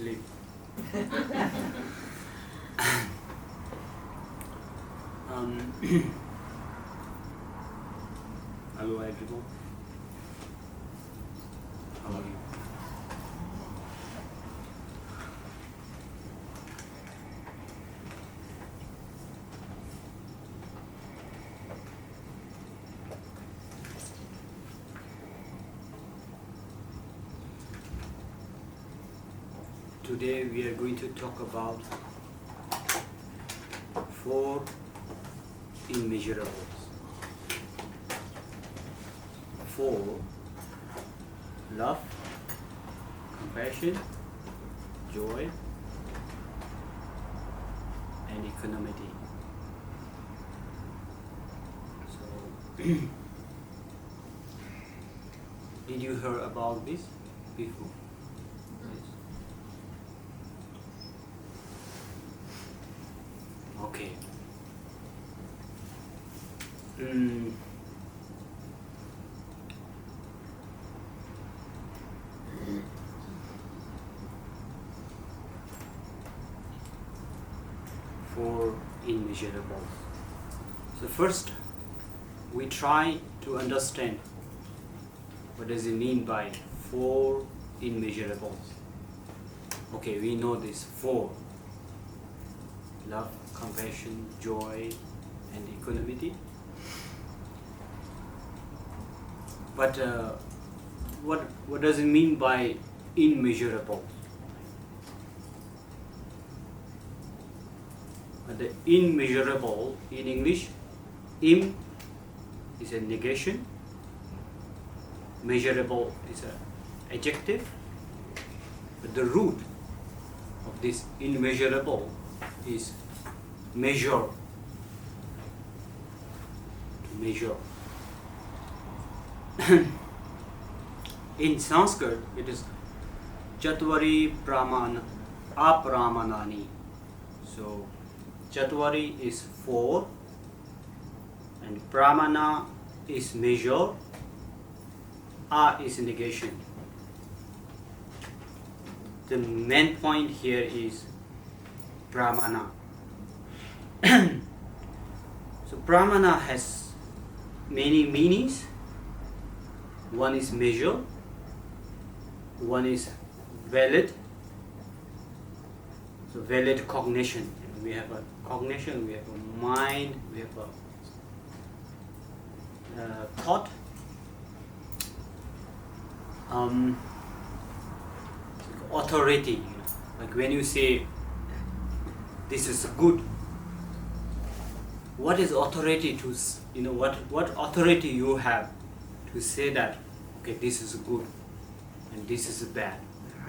sleep. Hello everyone. How are you? Today we are going to talk about 4 immeasurables. 4: love, compassion, joy, and equanimity. So, did you hear about this before? Okay. For immeasurables. So first, we try to understand what does it mean by 4 immeasurables. Okay, we know this 4: love, compassion, joy, and equanimity. But what does it mean by immeasurable? The immeasurable in English, im is a negation, measurable is an adjective, but the root of this immeasurable is measure, to measure. In Sanskrit it is Chatvari Apramanani. So Chatvari is 4 and Pramana is measure, A is negation. The main point here is Pramana. So Pramana has many meanings. One is measure, one is valid, so valid cognition. We have a cognition, we have a mind, we have a thought. Authority, like when you say this is good, what is authority to, what authority you have to say that, okay, this is good and this is bad.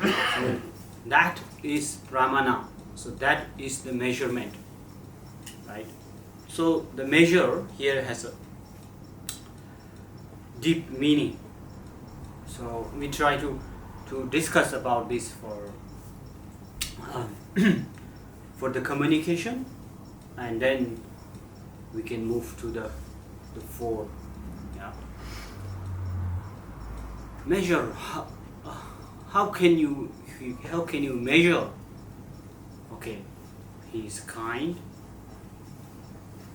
So that is Pramana. So that is the measurement, right? So the measure here has a deep meaning. So we try to discuss about this for for the communication, and then we can move to the 4. Yeah. Measure. How can you measure? Okay, he is kind,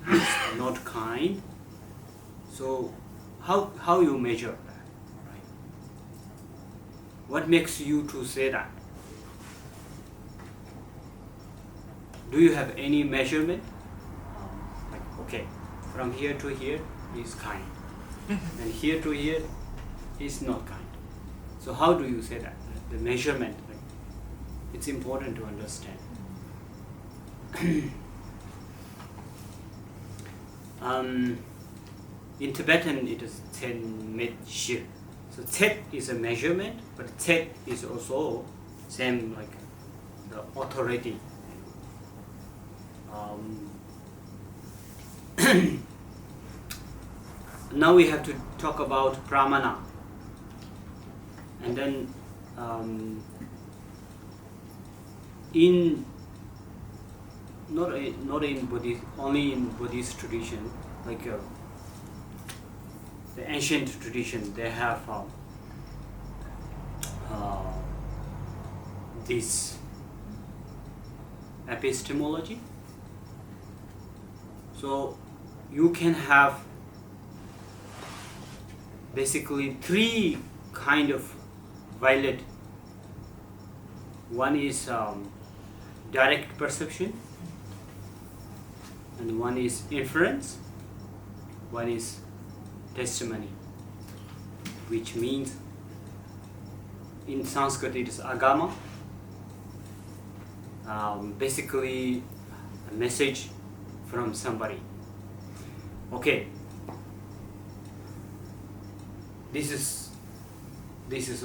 he is not kind. So how you measure that, right? What makes you to say that? Do you have any measurement? Like, okay, from here to here he is kind, and here to here he is not kind. So how do you say that? The measurement, like, it's important to understand. In Tibetan it is ten met shir. So tet is a measurement, but tet is also same like the authority. Now we have to talk about pramana, and then in not in Buddhist, only in Buddhist tradition, like the ancient tradition, they have this epistemology. So you can have basically three kind of violet. One is direct perception, and one is inference, one is testimony, which means in Sanskrit it is agama, basically a message from somebody. Okay, this is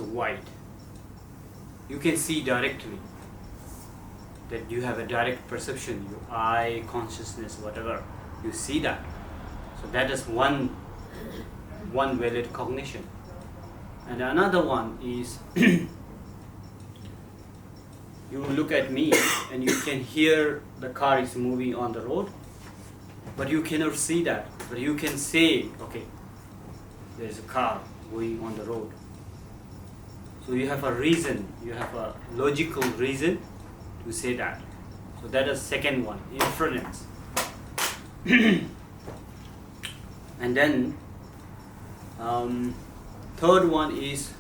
white. You can see directly that you have a direct perception, your eye, consciousness, whatever, you see that. So that is one valid cognition. And another one is you look at me and you can hear the car is moving on the road, but you cannot see that. But you can say, okay, there is a car going on the road. So you have a reason, you have a logical reason to say that. So that is second one, inference. And then third one is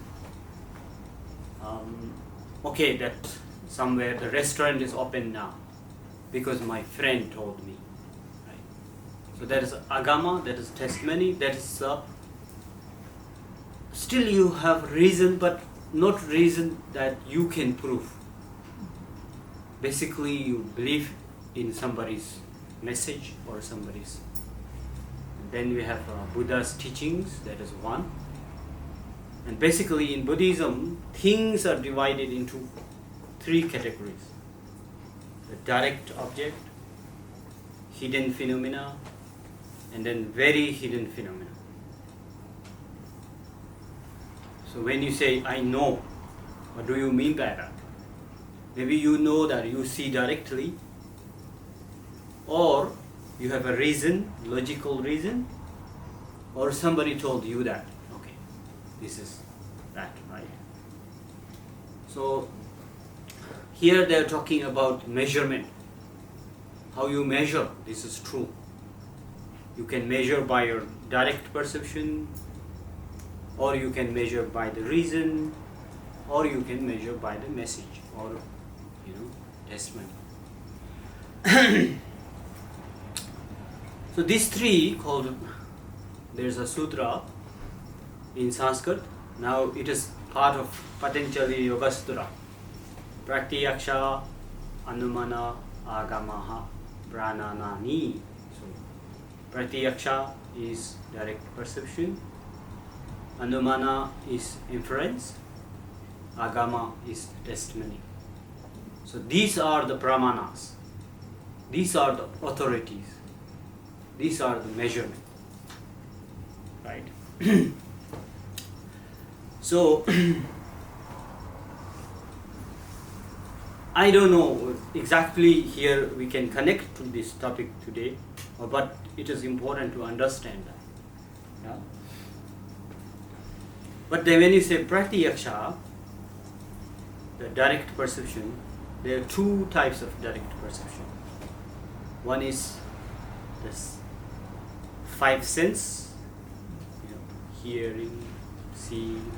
okay, that somewhere the restaurant is open now because my friend told me. Right? So that is agama, that is testimony, that is still you have reason, but not reason that you can prove. Basically you believe in somebody's message or somebody's. And then we have Buddha's teachings, that is one. And basically in Buddhism, things are divided into three categories. The direct object, hidden phenomena, and then very hidden phenomena. So when you say, I know, what do you mean by that? Maybe you know that you see directly, or you have a reason, logical reason, or somebody told you that, okay, this is that, right? So here they are talking about measurement. How you measure this is true. You can measure by your direct perception, or you can measure by the reason, or you can measure by the message, or testimony. So these three called, there's a sutra in Sanskrit. Now it is part of Patanjali Yoga Sutra. Pratyaksha, Anumana, Agamaha, Prananani. So Pratyaksha is direct perception, Anumana is inference, Agama is testimony. So these are the pramanas, these are the authorities, these are the measurement, right? So I don't know exactly here we can connect to this topic today, but it is important to understand that. Yeah? But then when you say pratyaksha, the direct perception, there are two types of direct perception. One is this five sense, hearing, seeing,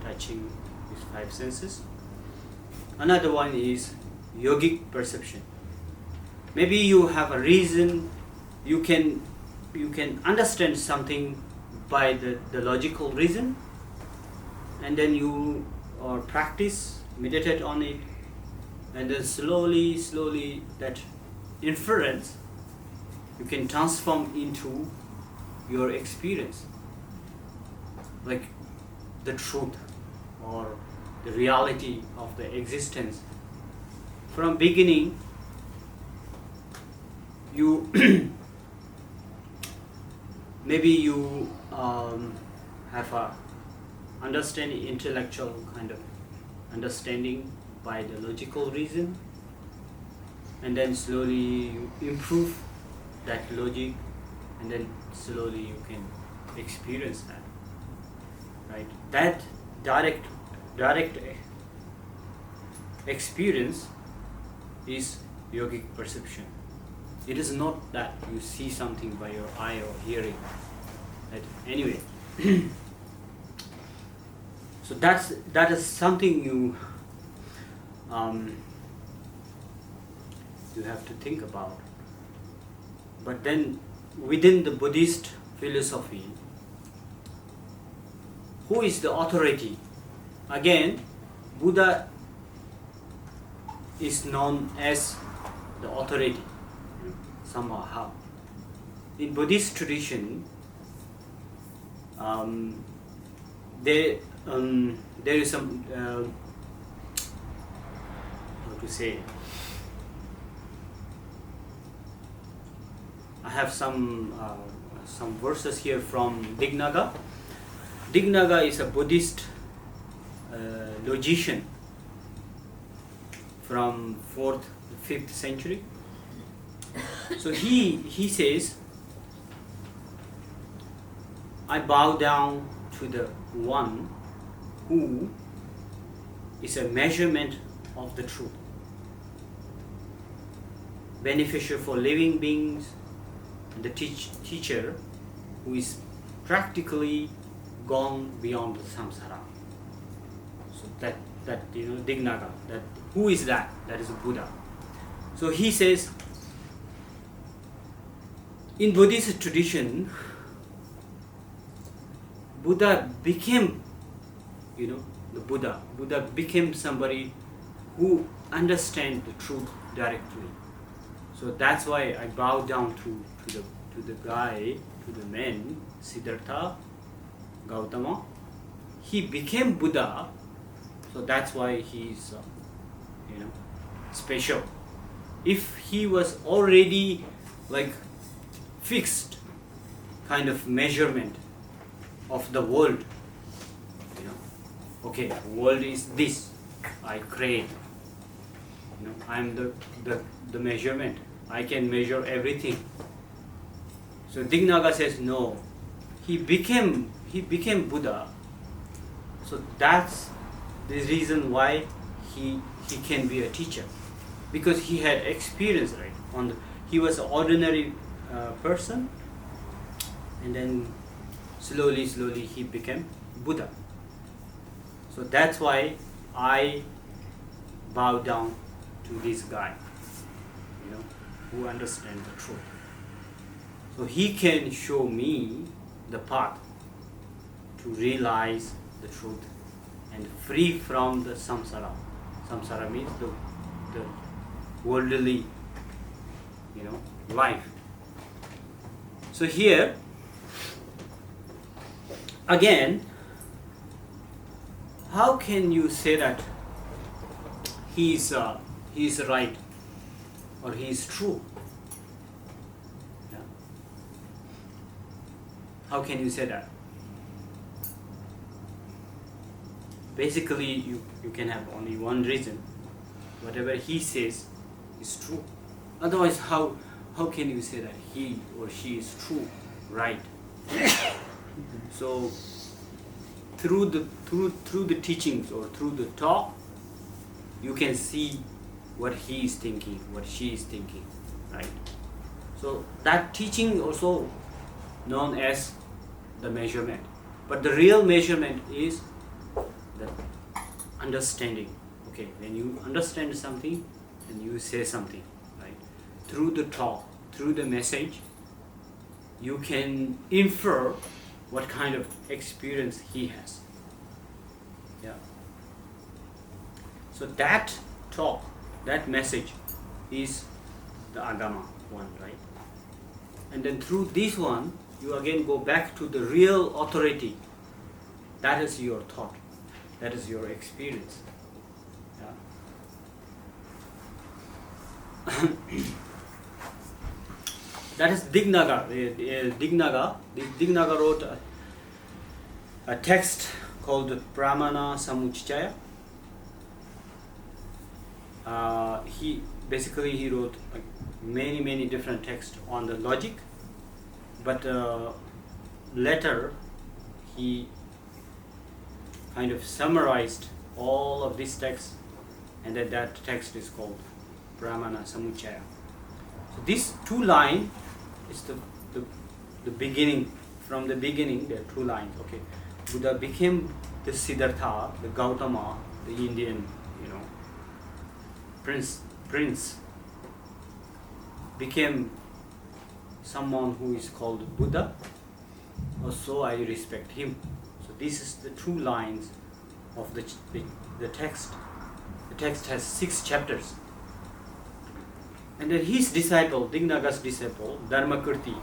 touching, these five senses. Another one is yogic perception. Maybe you have a reason, you can understand something by the logical reason, and then you practice, meditate on it, and then slowly that inference you can transform into your experience, like the truth or the reality of the existence. From beginning, you maybe you have a understanding, intellectual kind of understanding by the logical reason, and then slowly you improve that logic, and then slowly you can experience that, right? That direct experience is yogic perception. It is not that you see something by your eye or hearing. Right? Anyway, so that is something you have to think about. But then within the Buddhist philosophy, who is the authority? Again, Buddha is known as the authority somehow. In Buddhist tradition, there is some how to say. I have some verses here from Dignaga. Dignaga is a Buddhist logician from 4th, 5th century. So he says, I bow down to the one who is a measurement of the truth, beneficial for living beings, the teacher who is practically gone beyond the samsara. So that Dignaga, that who is that? That is Buddha. So he says, in Buddhist tradition, Buddha became, the Buddha. Buddha became somebody who understands the truth directly. So that's why I bow down to the guy, to the man, Siddhartha Gautama. He became Buddha, so that's why he's special. If he was already like fixed kind of measurement of the world, okay, world is this, I create, I'm the measurement, I can measure everything. So Dignaga says no, he became Buddha. So that's the reason why he can be a teacher, because he had experience, right? He was an ordinary person, and then slowly he became Buddha. So that's why I bow down to this guy, who understands the truth. So he can show me the path to realize the truth and free from the samsara. Samsara means the worldly, life. So here, again, how can you say that he is right or he is true? Yeah. How can you say that? Basically, you can have only one reason. Whatever he says is true. Otherwise, how can you say that he or she is true, right? So through the teachings or through the talk, you can see what he is thinking, what she is thinking, right? So that teaching also known as the measurement. But the real measurement is the understanding. Okay, when you understand something and you say something, right? Through the talk, through the message, you can infer what kind of experience he has. Yeah. So that talk, that message is the agama one, right? And then through this one, you again go back to the real authority. That is your thought. That is your experience. Yeah. That is Dignaga. Dignaga wrote a text called Pramana Samuchchaya. He wrote many different texts on the logic, but later he kind of summarized all of these texts, and that text is called Brahmana Samuchaya. So these two lines is the beginning. From the beginning, there are two lines. Okay, Buddha became the Siddhartha, the Gautama, the Indian, prince, became someone who is called Buddha. Also, I respect him. So this is the two lines of the text. The text has 6 chapters. And then his disciple, Dingnaga's disciple, Dharmakirti,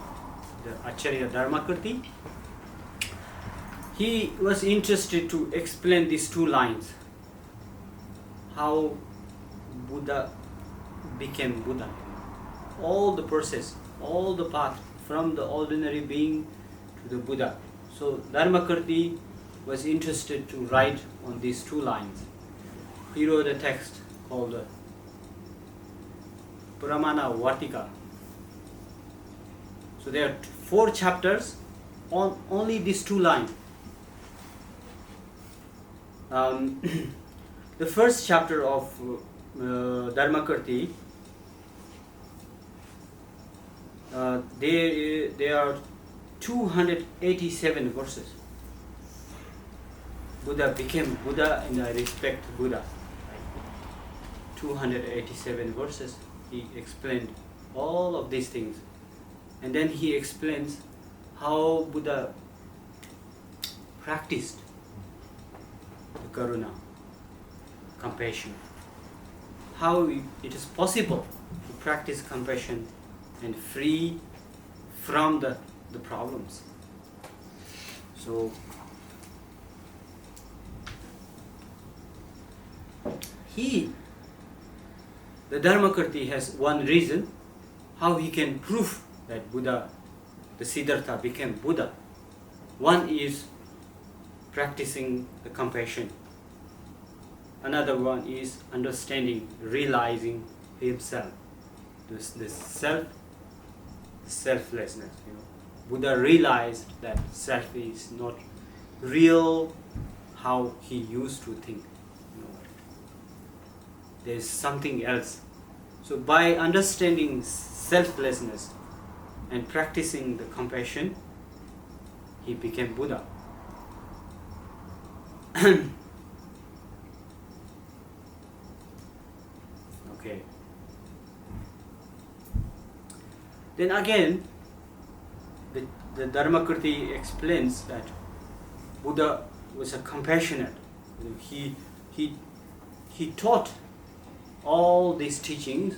the Acharya Dharmakirti, he was interested to explain these two lines. How Buddha became Buddha. All the process, all the path from the ordinary being to the Buddha. So Dharmakirti was interested to write on these two lines. He wrote a text called Pramana Vartika. So there are 4 chapters on only these two lines. The first chapter of Dharmakirti, there are 287 verses. Buddha became Buddha and I respect Buddha. 287 verses. He explained all of these things. And then he explains how Buddha practiced the karuna, compassion. How it is possible to practice compassion and free from the problems. So the Dharmakirti has one reason how he can prove that Buddha, the Siddhartha, became Buddha. One is practicing the compassion. Another one is understanding, realizing himself. The selflessness. Buddha realized that self is not real how he used to think. There is something else. So by understanding selflessness and practicing the compassion, he became Buddha. Okay. Then again, the Dharmakirti explains that Buddha was a compassionate. He taught all these teachings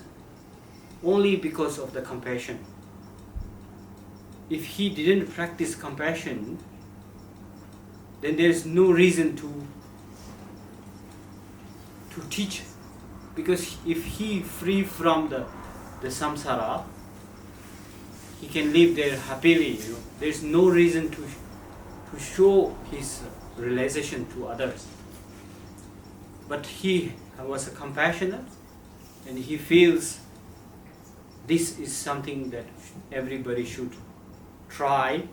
only because of the compassion. If he didn't practice compassion, then there is no reason to teach. Because if he free from the samsara, he can live there happily. There is no reason to show his realization to others. But he was a compassionate, and he feels this is something that everybody should try,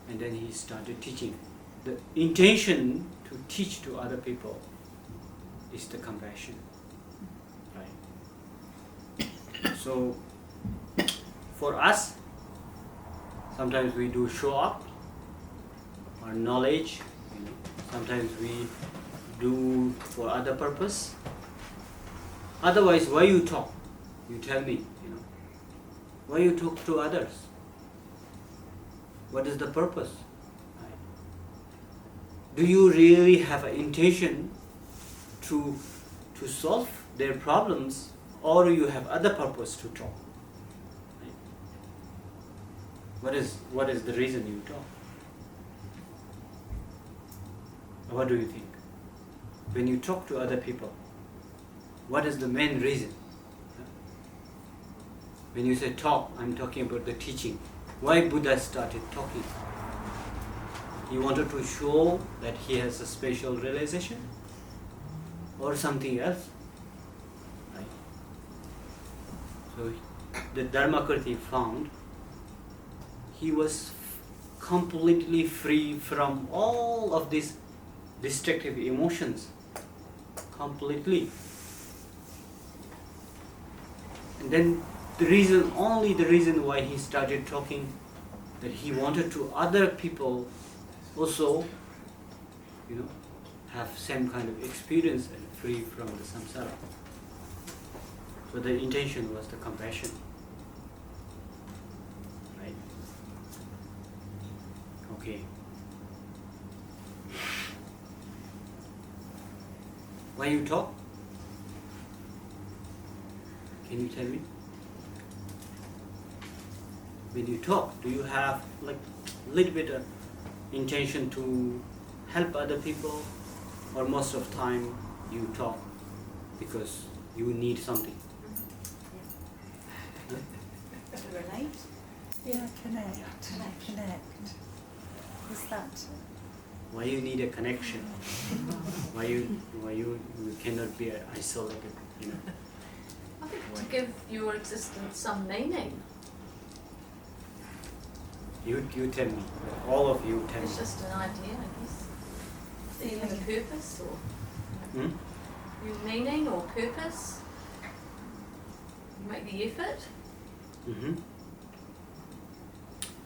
and then he started teaching. The intention to teach to other people is the compassion. Right? So for us, sometimes we do show up our knowledge, sometimes we do for other purpose. Otherwise, why you talk? You tell me, why you talk to others? What is the purpose? Right? Do you really have an intention to solve their problems, or you have other purpose to talk? Right? What is the reason you talk? What do you think? When you talk to other people, what is the main reason? When you say talk, I'm talking about the teaching. Why Buddha started talking? He wanted to show that he has a special realization, or something else. Right? So the Dharmakirti found he was completely free from all of these destructive emotions. Completely. And then only the reason why he started talking, that he wanted to other people also, have same kind of experience and free from the samsara. So the intention was the compassion. Right? Okay. Why you talk? Can you tell me? When you talk, do you have like a little bit of intention to help other people, or most of the time you talk because you need something? To relate? Yeah, connect. Is that? Why you need a connection? Why you cannot be isolated? I think to give your existence some meaning. You tell me. All of you tell me. It's just an idea, I guess. Do you have a purpose or your meaning or purpose? You make the effort.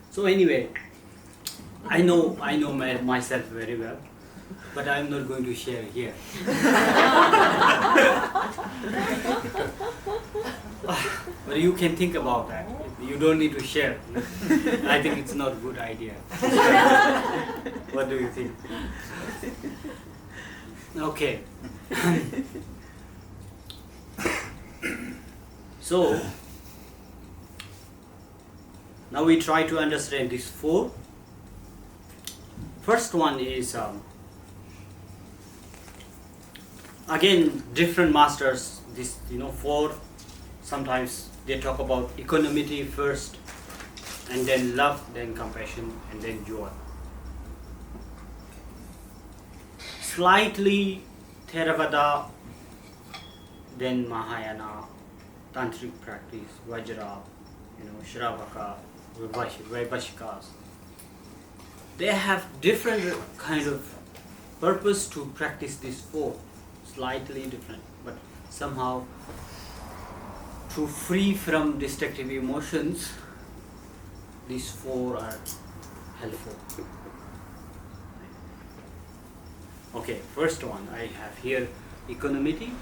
So anyway, I know myself very well, but I'm not going to share here. But you can think about that. You don't need to share. I think it's not a good idea. What do you think? Okay. So now we try to understand these four. First one is again different masters. This four. Sometimes they talk about equanimity first, and then love, then compassion, and then joy. Slightly Theravada, then Mahayana, Tantric practice, Vajra, Shravaka, Vaibhashikas. They have different kind of purpose to practice these four, slightly different, but somehow to free from destructive emotions, these four are helpful. Okay, first one I have here, equanimity.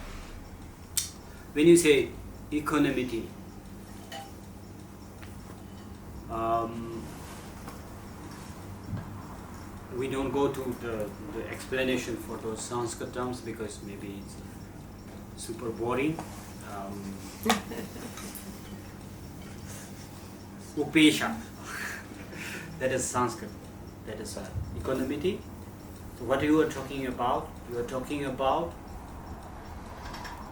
When you say equanimity, we don't go to the explanation for those Sanskrit terms because maybe it's super boring. Upesha, that is Sanskrit, that is equanimity. So what you are talking about? You are talking about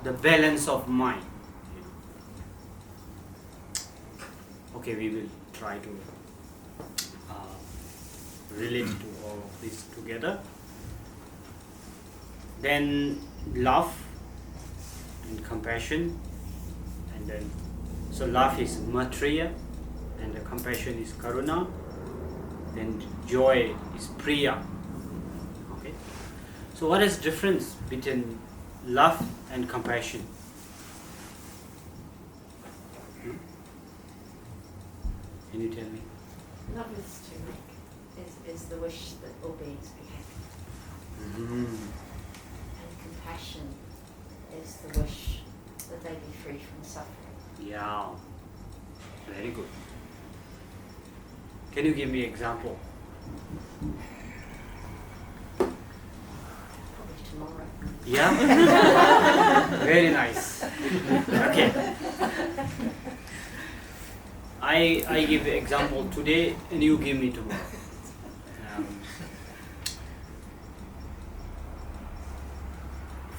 the balance of mind. Okay, we will try to relate to all of this together. Then love and compassion, and then so love is maitreya, and the compassion is karuna, then joy is priya. Okay, so what is difference between love and compassion? Can you tell me? Love is to make, is the wish that all beings be happy. Mm-hmm. And compassion is the wish that they be free from suffering. Yeah, very good. Can you give me example? Probably tomorrow. Yeah? Very nice. Okay. I give example today and you give me tomorrow.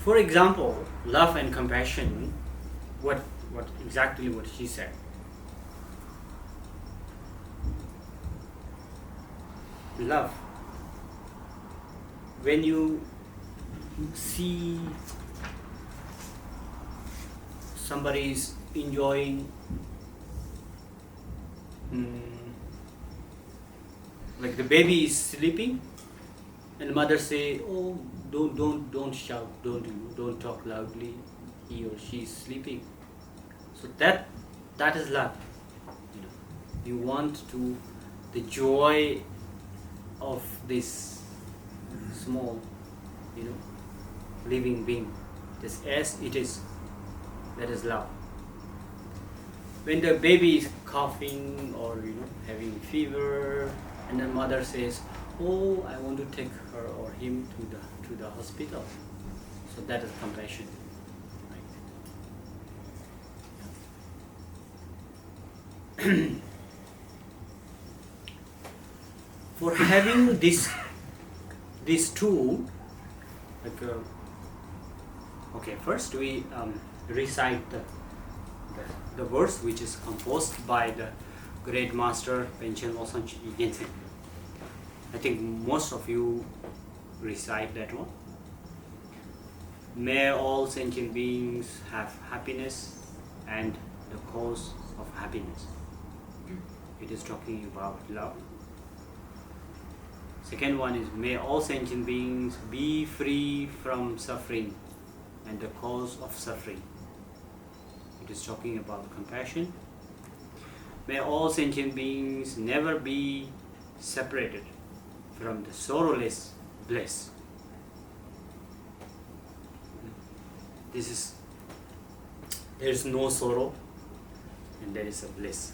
For example, love and compassion, what exactly what she said. Love. When you see somebody is enjoying, like the baby is sleeping, and mother say, "Oh, don't shout, don't talk loudly. He or she is sleeping." So that is love. You want to the joy of this small, living being, just as it is. That is love. When the baby is coughing or having fever, and the mother says, "Oh, I want to take her or him to the hospital," so that is compassion. Right? For having this tool, first we recite the verse which is composed by the great master Panchen Losang Yinsen. I think most of you recite that one. May all sentient beings have happiness and the cause of happiness. It is talking about love. Second one is, may all sentient beings be free from suffering and the cause of suffering. It is talking about compassion. May all sentient beings never be separated from the sorrowless bliss. There is no sorrow and there is a bliss.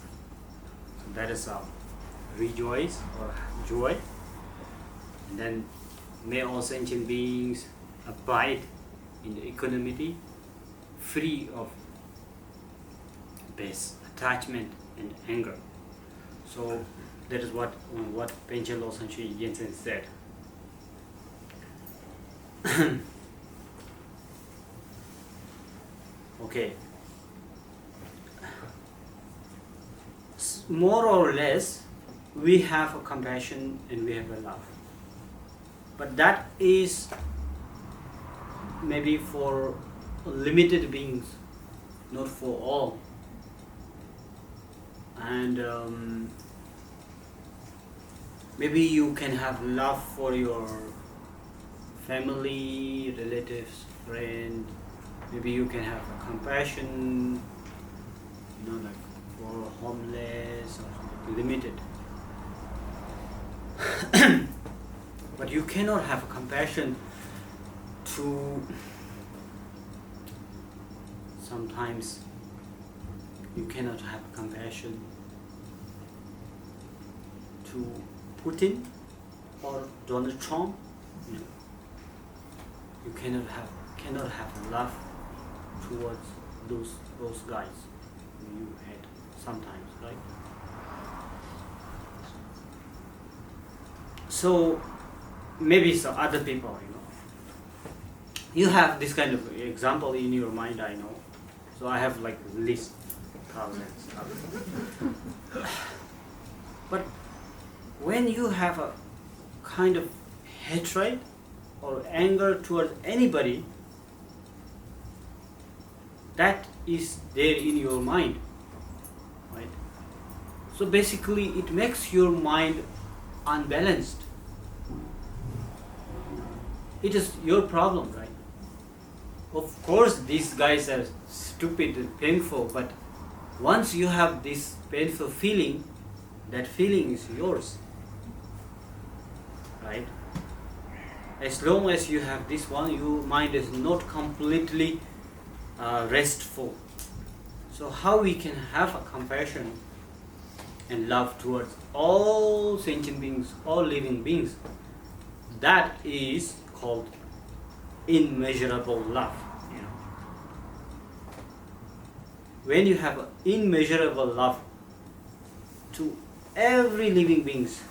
So that is our rejoice or joy. And then may all sentient beings abide in the equanimity, free of base, attachment and anger. So that is what Panchen Losang Yinsen said. Okay. More or less, we have a compassion and we have a love. But that is maybe for limited beings, not for all. And maybe you can have love for your family, relatives, friend. Maybe you can have a compassion, like for homeless or limited. But you cannot have compassion to, sometimes you cannot have compassion to Putin or Donald Trump. You cannot have love towards those guys you had sometimes, right? So maybe some other people, you have this kind of example in your mind, I know. So I have like list thousands. But when you have a kind of hatred or anger towards anybody, that is there in your mind, right? So basically it makes your mind unbalanced. It is your problem, right? Of course these guys are stupid and painful, but once you have this painful feeling, that feeling is yours, right? As long as you have this one, your mind is not completely restful. So how we can have a compassion and love towards all sentient beings, all living beings? That is called immeasurable love. When you have immeasurable love to every living beings,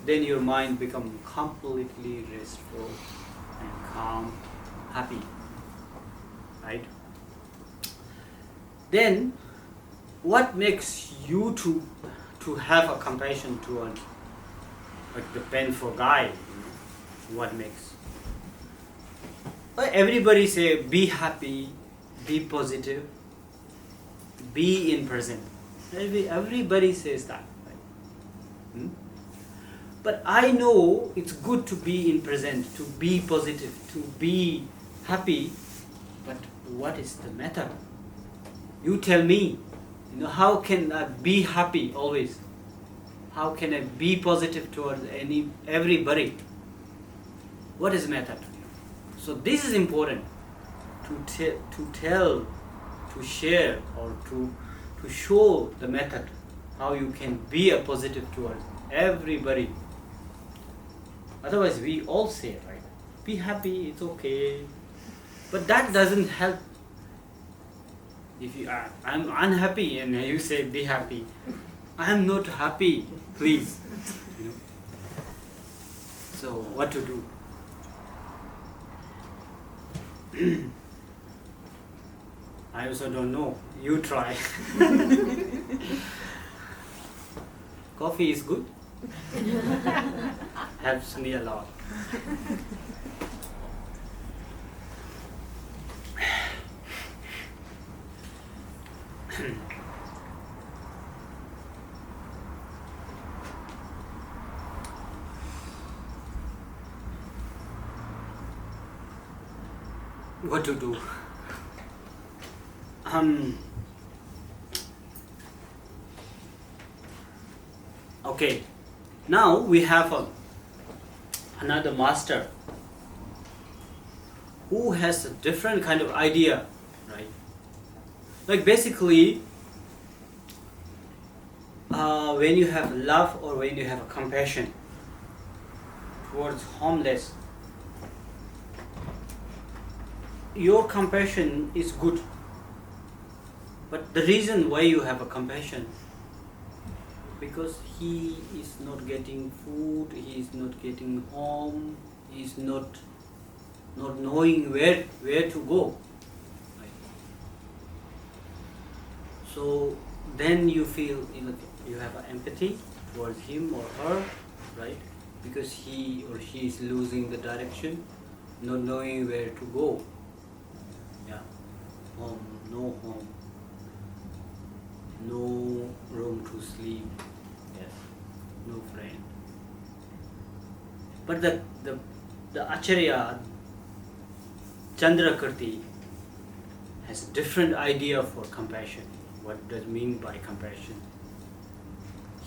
then your mind becomes completely restful and calm, happy, right? Then what makes you to have a compassion toward like the painful guy? What makes? Well, everybody say be happy, be positive, be in present. Everybody says that, right? But I know it's good to be in present, to be positive, to be happy, but what is the matter? You tell me, how can I be happy always? How can I be positive towards everybody? What is method? So this is important to tell, to share, or to show the method, how you can be a positive towards everybody. Otherwise we all say, right, be happy, it's okay. But that doesn't help. If you are, I'm unhappy and you say be happy, I'm not happy, please. So what to do? I also don't know. You try. Coffee is good. Helps me a lot. What to do? Okay, now we have another master who has a different kind of idea, right? Like basically, when you have love or when you have a compassion towards homeless, your compassion is good. But the reason why you have a compassion, because he is not getting food, he is not getting home, he is not knowing where to go. Right? So then you feel you have empathy towards him or her, right? Because he or she is losing the direction, not knowing where to go. Yeah, no home, no room to sleep, yes, no friend. But the Acharya Chandrakirti has a different idea for compassion. What does mean by compassion?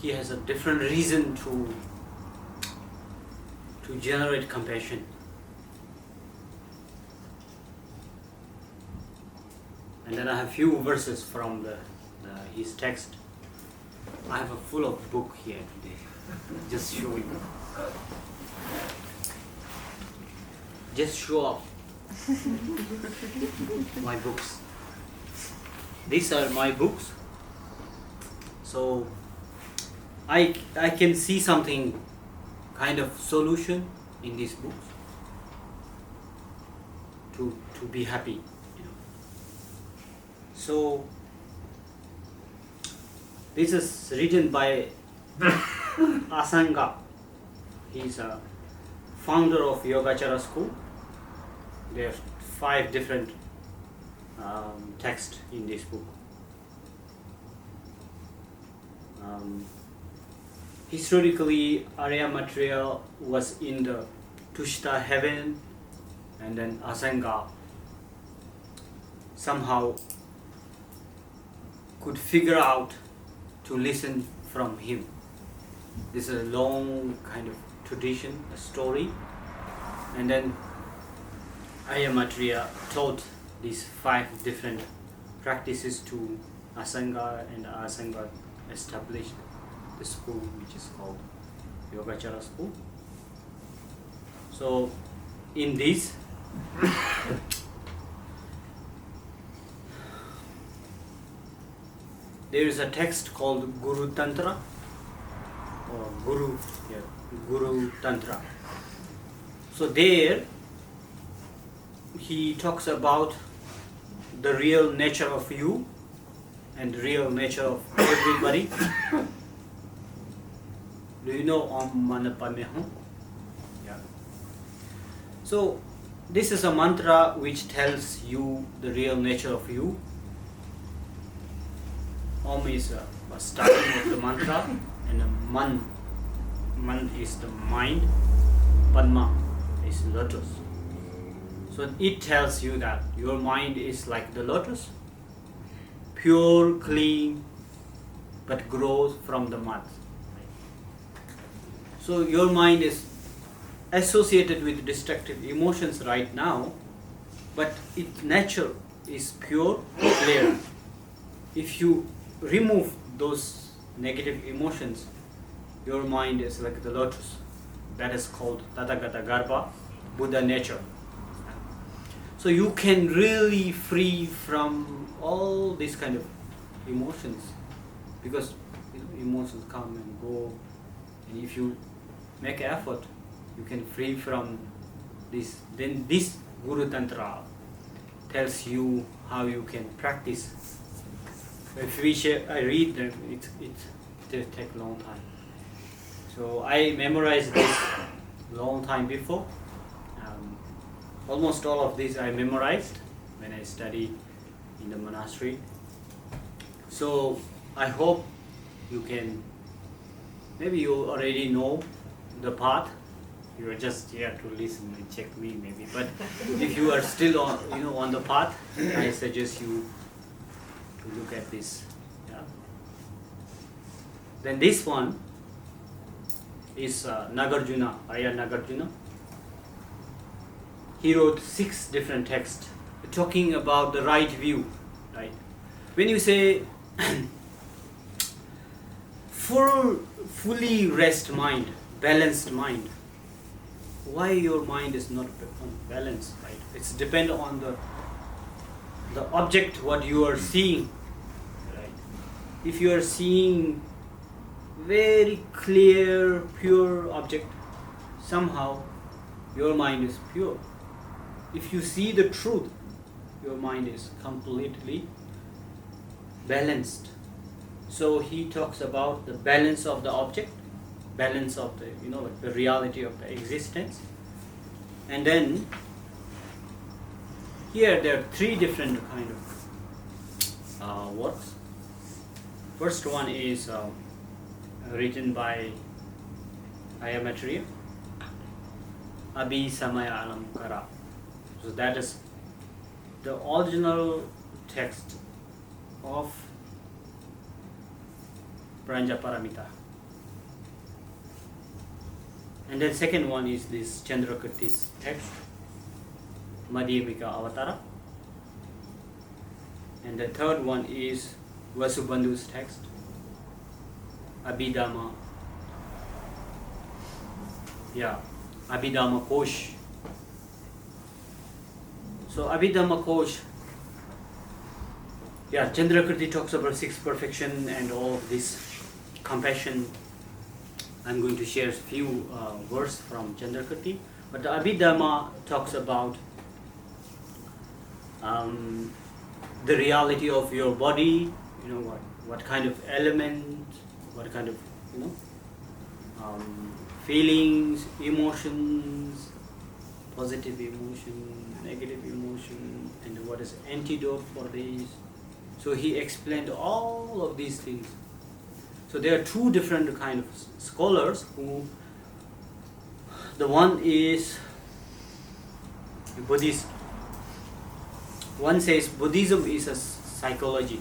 He has a different reason to generate compassion. And then I have few verses from his text. I have a full of book here today. Just show you. Just show off my books. These are my books. So I can see something kind of solution in these books to be happy. So this is written by Asanga. He is a founder of Yogacara school. There are 5 different texts in this book. Historically, Arya Maitreya was in the Tushita heaven, and then Asanga somehow could figure out to listen from him. This is a long kind of tradition, a story. And then Arya Maitreya taught these 5 different practices to Asanga, and Asanga established the school which is called Yogacara school. So in this there is a text called Guru Tantra or Guru Tantra. So there he talks about the real nature of you and the real nature of everybody. Do you know Om Mani Padme Hum? Yeah. So this is a mantra which tells you the real nature of you. Om is a starting of the mantra, and man is the mind, Padma is lotus. So it tells you that your mind is like the lotus, pure, clean, but grows from the mud. So your mind is associated with destructive emotions right now, but its nature is pure, clear. If you remove those negative emotions, your mind is like the lotus. That is called Tathagata Garbha, Buddha nature. So you can really free from all these kind of emotions, because emotions come and go, and if you make effort, you can free from this. Then this Guru Tantra tells you how you can practice. If I read them, it will take a long time. So I memorized this long time before. Almost all of these I memorized when I studied in the monastery. So I hope you can, maybe you already know the path. You are just here to listen and check me maybe. But if you are still on the path, I suggest you to look at this. Yeah. Then this one is Nagarjuna, Arya Nagarjuna. He wrote 6 different texts talking about the right view, right? When you say fully rest mind, balanced mind, why your mind is not balanced, right? It's depend on the object what you are seeing, right? If you are seeing very clear, pure object, somehow your mind is pure. If you see the truth, your mind is completely balanced. So he talks about the balance of the object, balance of the reality of the existence. And then here there are 3 different kind of works. First one is written by Acharya Abhi Samaya Alamkara. So that is the original text of Pranjaparamita. And then second one is this Chandrakirti's text, Madhyamika Avatara. And the third one is Vasubandhu's text, Abhidhamma. Abhidhamma Kosh. So Abhidhamma Kosh, Chandrakirti talks about 6 perfection and all of this compassion. I'm going to share a few verses from Chandrakirti. But the Abhidhamma talks about the reality of your body, what kind of element, what kind of feelings, emotions, positive emotion, negative emotion, and what is antidote for these. So he explained all of these things. So there are 2 different kind of scholars who, the one is Buddhist. One says Buddhism is a psychology,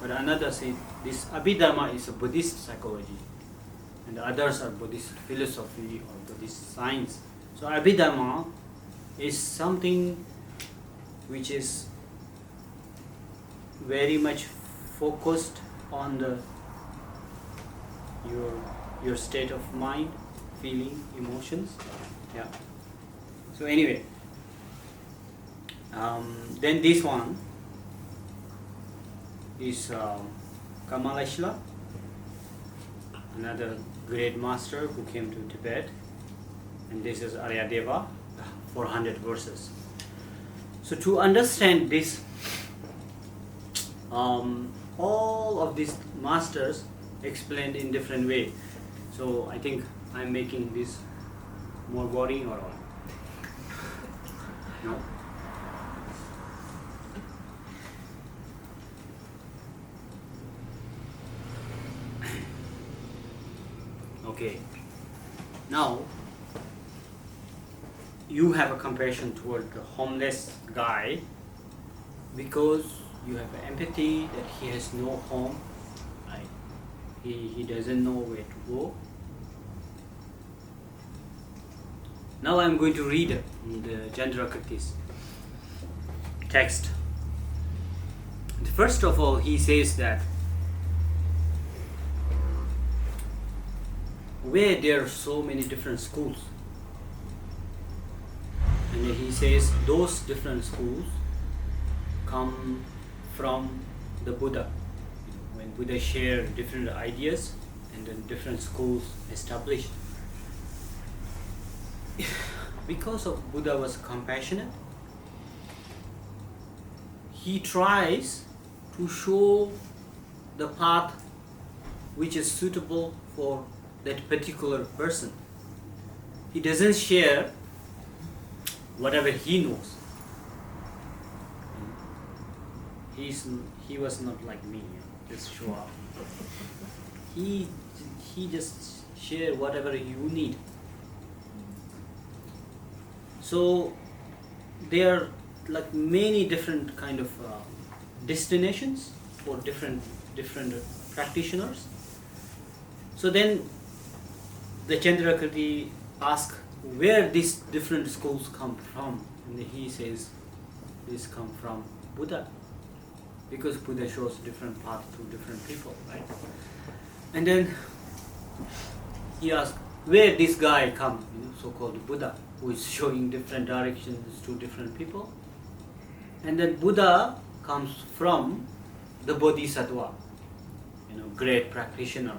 but another says this Abhidhamma is a Buddhist psychology, and the others are Buddhist philosophy or Buddhist science. So Abhidhamma is something which is very much focused on your state of mind, feeling, emotions. So anyway, then this one is Kamalashla, another great master who came to Tibet, and this is Aryadeva, 400 verses. So to understand this, all of these masters explained in different way. So I think I'm making this more boring or what? No? Okay. Now you have a compassion toward the homeless guy because you have empathy that he has no home, right? He doesn't know where to go. Now I'm going to read the Chandrakarti's text. First of all, he says that where there are so many different schools, and then he says those different schools come from the Buddha. When Buddha shared different ideas and then different schools established. Because of Buddha was compassionate, he tries to show the path which is suitable for that particular person. He doesn't share whatever he knows. He was not like me, just show up. He just share whatever you need. So there are like many different kind of destinations for different practitioners. So then the Chandrakarti asks where these different schools come from, and he says this come from Buddha, because Buddha shows different paths to different people, right? And then he asks where this guy come, so-called Buddha, who is showing different directions to different people. And then Buddha comes from the Bodhisattva, great practitioner.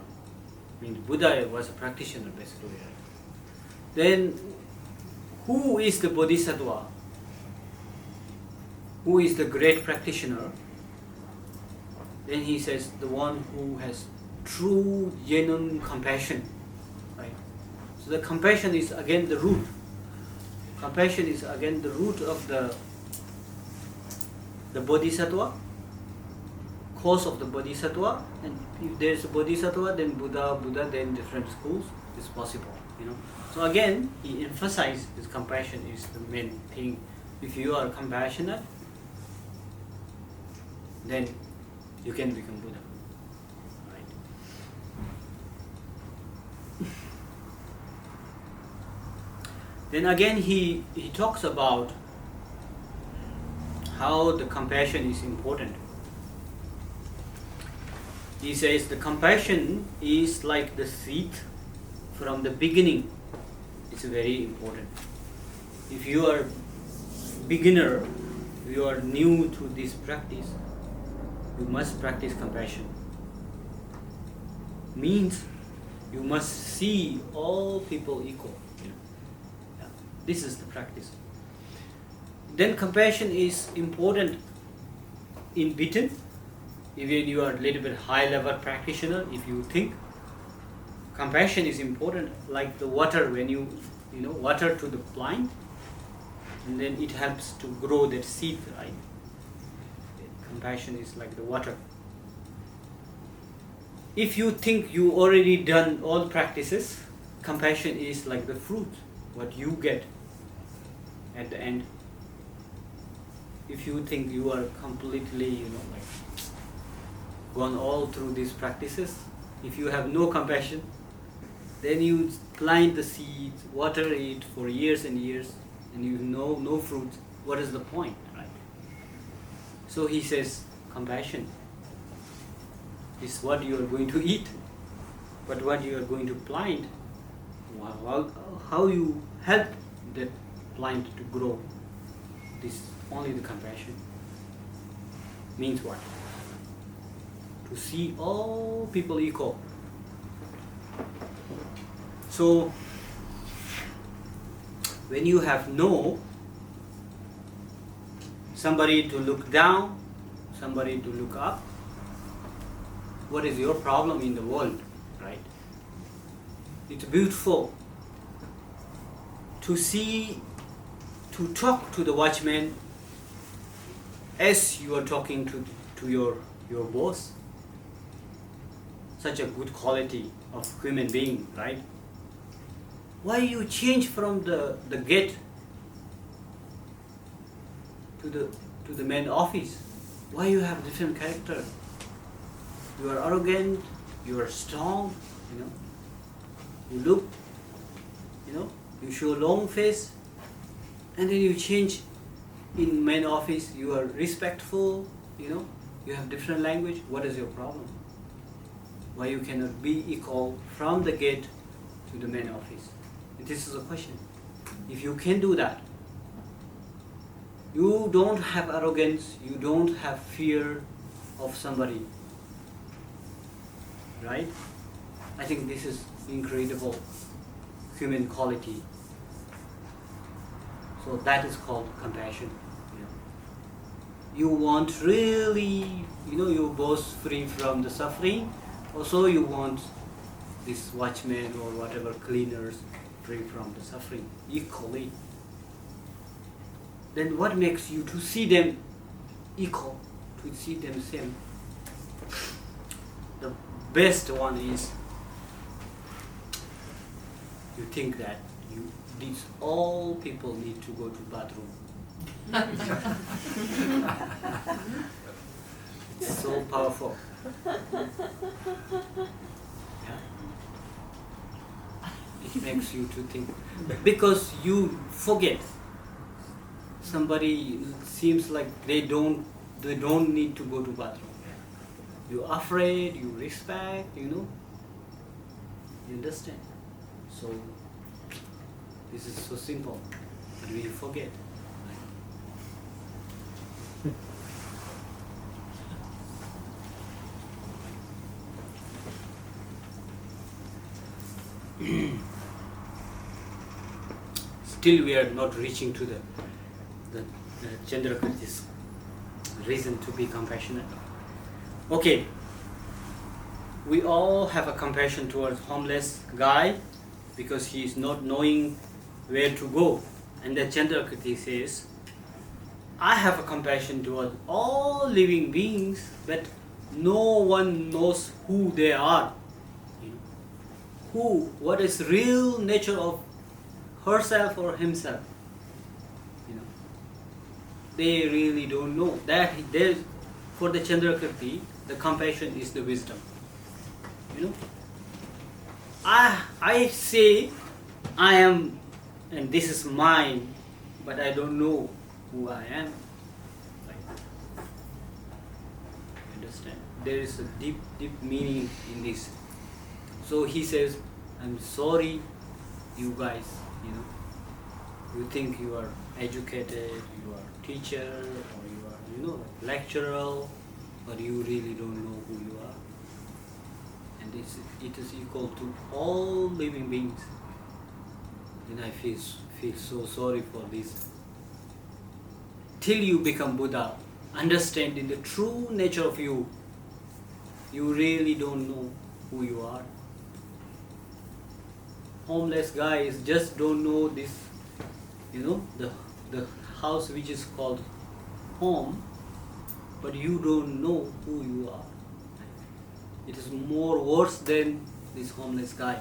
I mean, Buddha was a practitioner basically. Right? Then, who is the Bodhisattva? Who is the great practitioner? Then he says the one who has true, genuine compassion. Right? So the compassion is again the root. Compassion is again the root of the Bodhisattva, cause of the Bodhisattva. And if there is a Bodhisattva, then Buddha, then different schools is possible. So again, he emphasized his compassion is the main thing. If you are compassionate, then you can become Buddha. Right? Then again, he talks about how the compassion is important. He says the compassion is like the seed from the beginning. It's very important. If you are beginner, you are new to this practice, you must practice compassion. Means you must see all people equal. Yeah. This is the practice. Then compassion is important in between. Even you are a little bit high level practitioner, if you think compassion is important, like the water, when you water to the plant, and then it helps to grow that seed, right? Compassion is like the water. If you think you already done all practices, compassion is like the fruit, what you get at the end. If you think you are completely, gone all through these practices, if you have no compassion, then you plant the seeds, water it for years and years, and you know no fruit. What is the point, right? So he says, compassion is what you are going to eat, but what you are going to plant, how you help that plant to grow. This only the compassion. Means what? To see all people equal. So when you have somebody to look down, somebody to look up, what is your problem in the world, right? It's beautiful to see, to talk to the watchman as you are talking to your boss. Such a good quality of human being, right? Why you change from the gate to the main office? Why you have different character? You are arrogant, you are strong, you look, you show long face, and then you change in main office, you are respectful, you have different language. What is your problem? Why you cannot be equal from the gate to the main office? This is a question. If you can do that, you don't have arrogance, you don't have fear of somebody, right? I think this is incredible human quality. So that is called compassion. You want really, you both free from the suffering. Also you want this watchman or whatever cleaners free from the suffering equally. Then what makes you to see them equal, to see them same? The best one is you think that these all people need to go to bathroom. It's so powerful. Yeah. It makes you to think, because you forget. Somebody seems like they don't need to go to bathroom. You're afraid, you respect, you understand. So this is so simple, but we forget. Still we are not reaching to the Chandrakriti's reason to be compassionate. Okay, we all have a compassion towards homeless guy because he is not knowing where to go. And the Chandrakriti says, I have a compassion towards all living beings, but no one knows who they are. What is real nature of herself or himself? They really don't know. That for the Chandrakriti, the compassion is the wisdom. I say I am, and this is mine, but I don't know who I am. You understand? There is a deep meaning in this. So he says, I'm sorry, you guys, you think you are educated, you are teacher, or you are, lecturer, but you really don't know who you are. And it is equal to all living beings. And I feel so sorry for this. Till you become Buddha, understanding the true nature of you, you really don't know who you are. Homeless guys just don't know this, the house which is called home, but you don't know who you are. It is more worse than this homeless guy.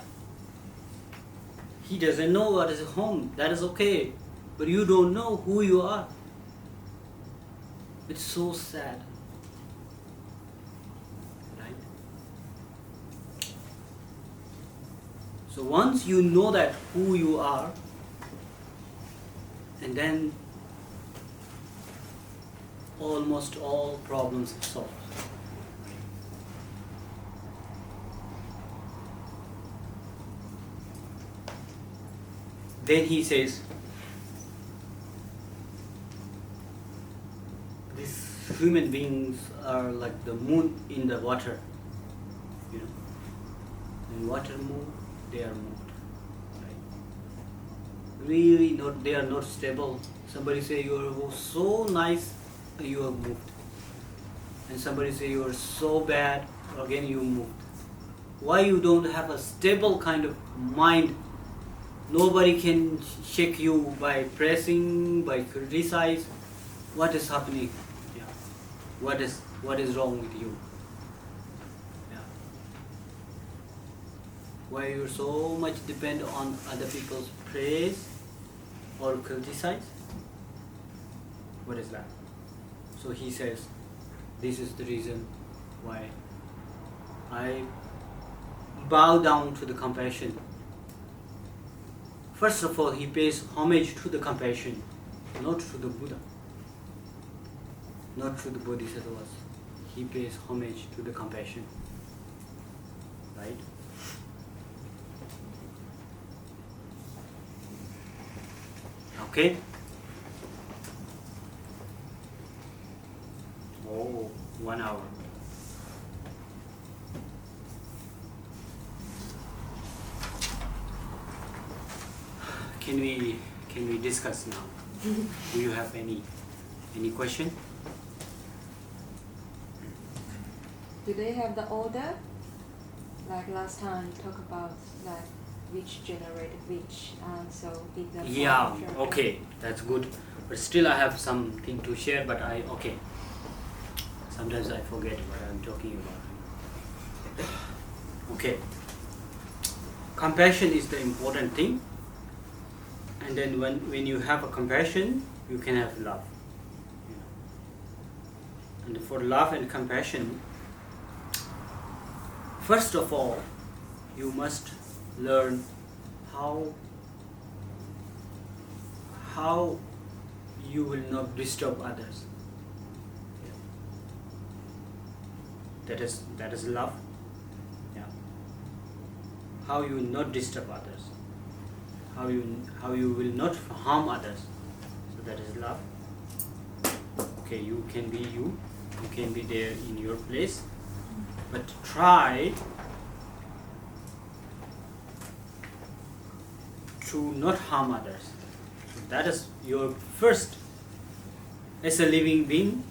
He doesn't know what is home. That is okay, but you don't know who you are. It's so sad. So once you know that who you are, and then almost all problems are solved. Then he says, these human beings are like the moon in the water. When water moves, they are moved. Right? Really not, they are not stable. Somebody say you are so nice, you are moved. And somebody say you are so bad, again you moved. Why you don't have a stable kind of mind? Nobody can shake you by pressing, by criticize. What is happening? Yeah. What is wrong with you? Why you so much depend on other people's praise or criticize? What is that? So he says, This is the reason why I bow down to the compassion. First of all, he pays homage to the compassion, not to the Buddha, not to the Bodhisattvas. He pays homage to the compassion. Right? Okay? Oh, 1 hour. Can we discuss now? Do you have any question? Do they have the order? Like last time you talk about like which generated which, and so did the Yeah, form of okay, that's good. But still I have something to share, but sometimes I forget what I'm talking about. Okay. Compassion is the important thing. And then when you have a compassion, you can have love. And for love and compassion, first of all, you must learn how you will not disturb others. That is love. Yeah. How you will not disturb others. How you will not harm others. So that is love. Okay, you can be you. You can be there in your place, but try to not harm others. So that is your first. As a living being,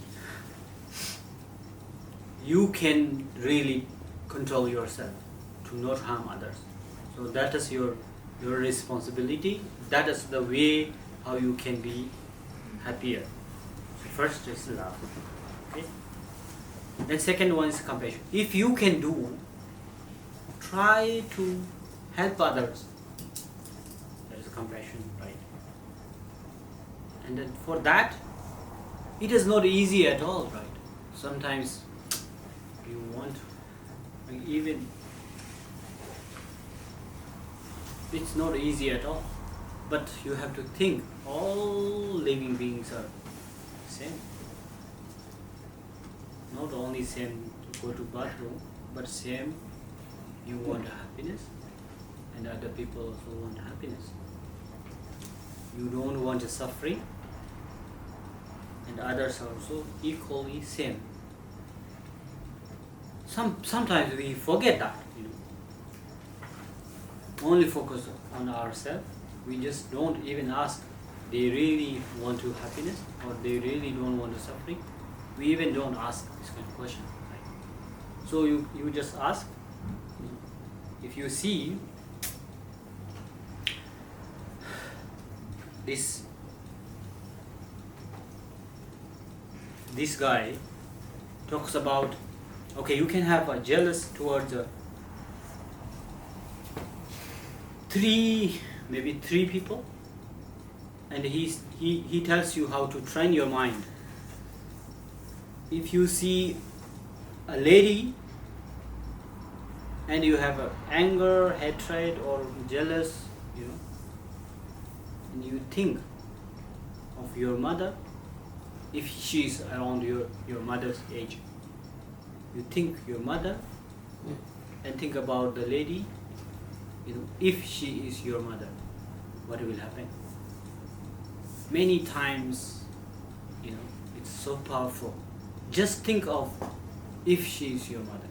you can really control yourself to not harm others. So that is your responsibility. That is the way how you can be happier. So first is love. Okay. Then second one is compassion. If you can do, try to help others. That is compassion, right? And then for that, it is not easy at all, right? Sometimes you want, even it's not easy at all. But you have to think all living beings are same. Not only same to go to bathroom, but same you want happiness, and other people also want happiness. You don't want a suffering, and others are also equally same. Sometimes we forget that, Only focus on ourselves. We just don't even ask, they really want to happiness or they really don't want to suffering. We even don't ask this kind of question. Right? So you just ask. If you see this guy talks about, okay, you can have a jealous towards three people, and he tells you how to train your mind. If you see a lady and you have anger, hatred or jealous, and you think of your mother, if she is around your mother's age, you think your mother and think about the lady, if she is your mother, what will happen? Many times, it's so powerful. Just think of if she is your mother.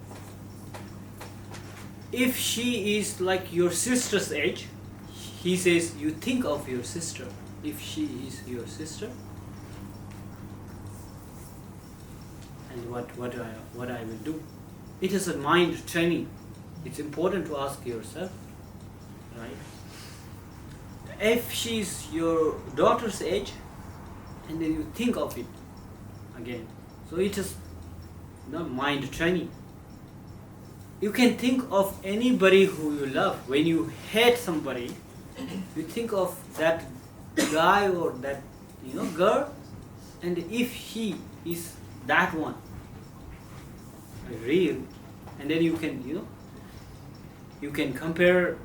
If she is like your sister's age, he says you think of your sister. If she is your sister, and what I will do. It is a mind training. It's important to ask yourself, right? If she's your daughter's age, and then you think of it again. So it is mind training. You can think of anybody who you love. When you hate somebody, you think of that guy or that girl, and if he is that one, real, and then you can, you can compare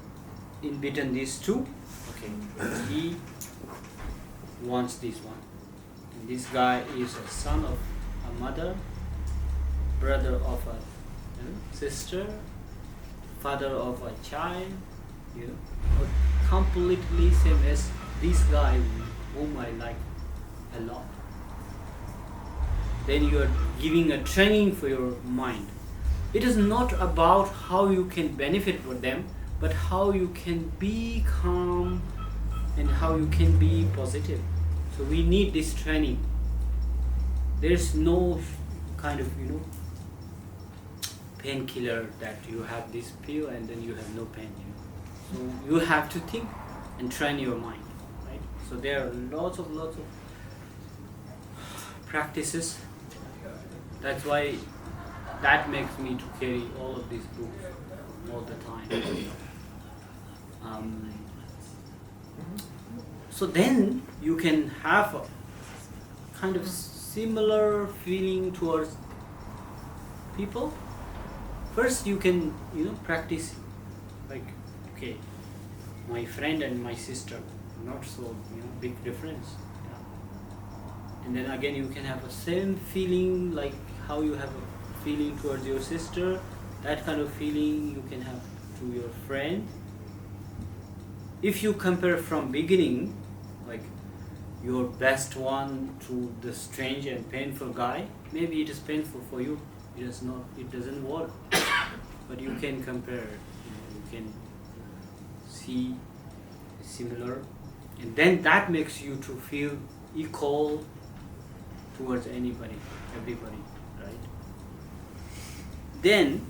in between these two. Okay, he wants this one, and this guy is a son of a mother, brother of a sister, father of a child, but completely same as this guy whom I like a lot. Then you are giving a training for your mind. It is not about how you can benefit for them, but how you can be calm and how you can be positive. So we need this training. There's no kind of, painkiller that you have this pill and then you have no pain. So you have to think and train your mind, right? So there are lots of practices. That's why that makes me to carry all of these books all the time. So then you can have a kind of similar feeling towards people. First you can, practice like, okay, my friend and my sister, not so, big difference. Yeah. And then again you can have a same feeling like how you have a feeling towards your sister, that kind of feeling you can have to your friend. If you compare from beginning, like your best one to the strange and painful guy, maybe it is painful for you. It doesn't work. But you can compare, you can see similar, and then that makes you to feel equal towards everybody, right? Then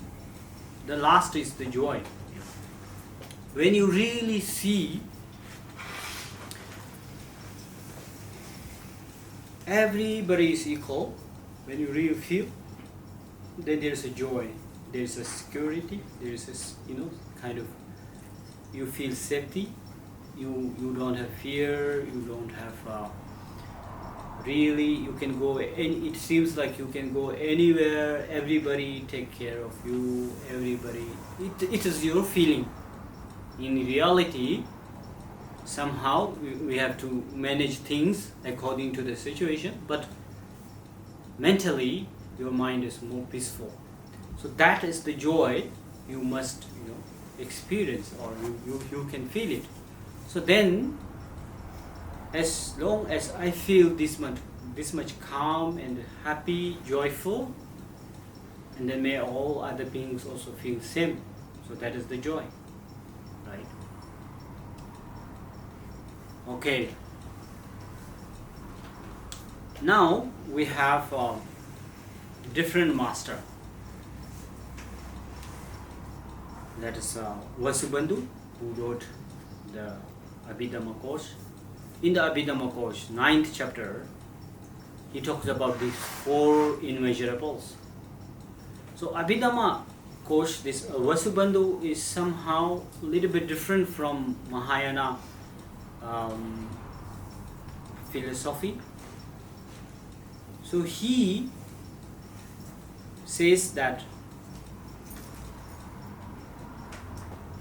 the last is the joy. When you really see everybody is equal, when you really feel, then there's a joy, there's a security, there's a, kind of, you feel safety, you don't have fear, you don't have really, you can go, it seems like you can go anywhere, everybody take care of you, everybody, it is your feeling. In reality, somehow we have to manage things according to the situation, but mentally your mind is more peaceful. So that is the joy you must experience, or you can feel it. So then, as long as I feel this much calm and happy, joyful, and then may all other beings also feel same. So that is the joy, right? Okay. Now we have different master. That is Vasubandhu, who wrote the Abhidhamma course. In the Abhidhamma course, 9th chapter, he talks about these 4 immeasurables. So Abhidhamma course, this Vasubandhu is somehow a little bit different from Mahayana philosophy. So he says that,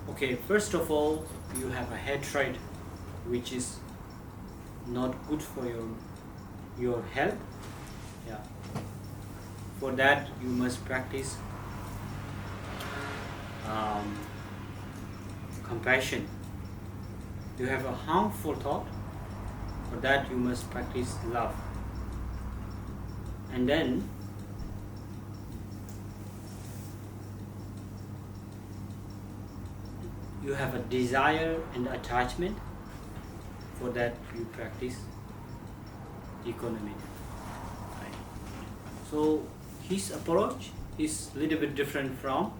okay, first of all, you have a hatred which is not good for your health. Yeah. For that you must practice compassion. You have a harmful thought. For that you must practice love. And then you have a desire and attachment. For that you practice equanimity. Right. So his approach is a little bit different from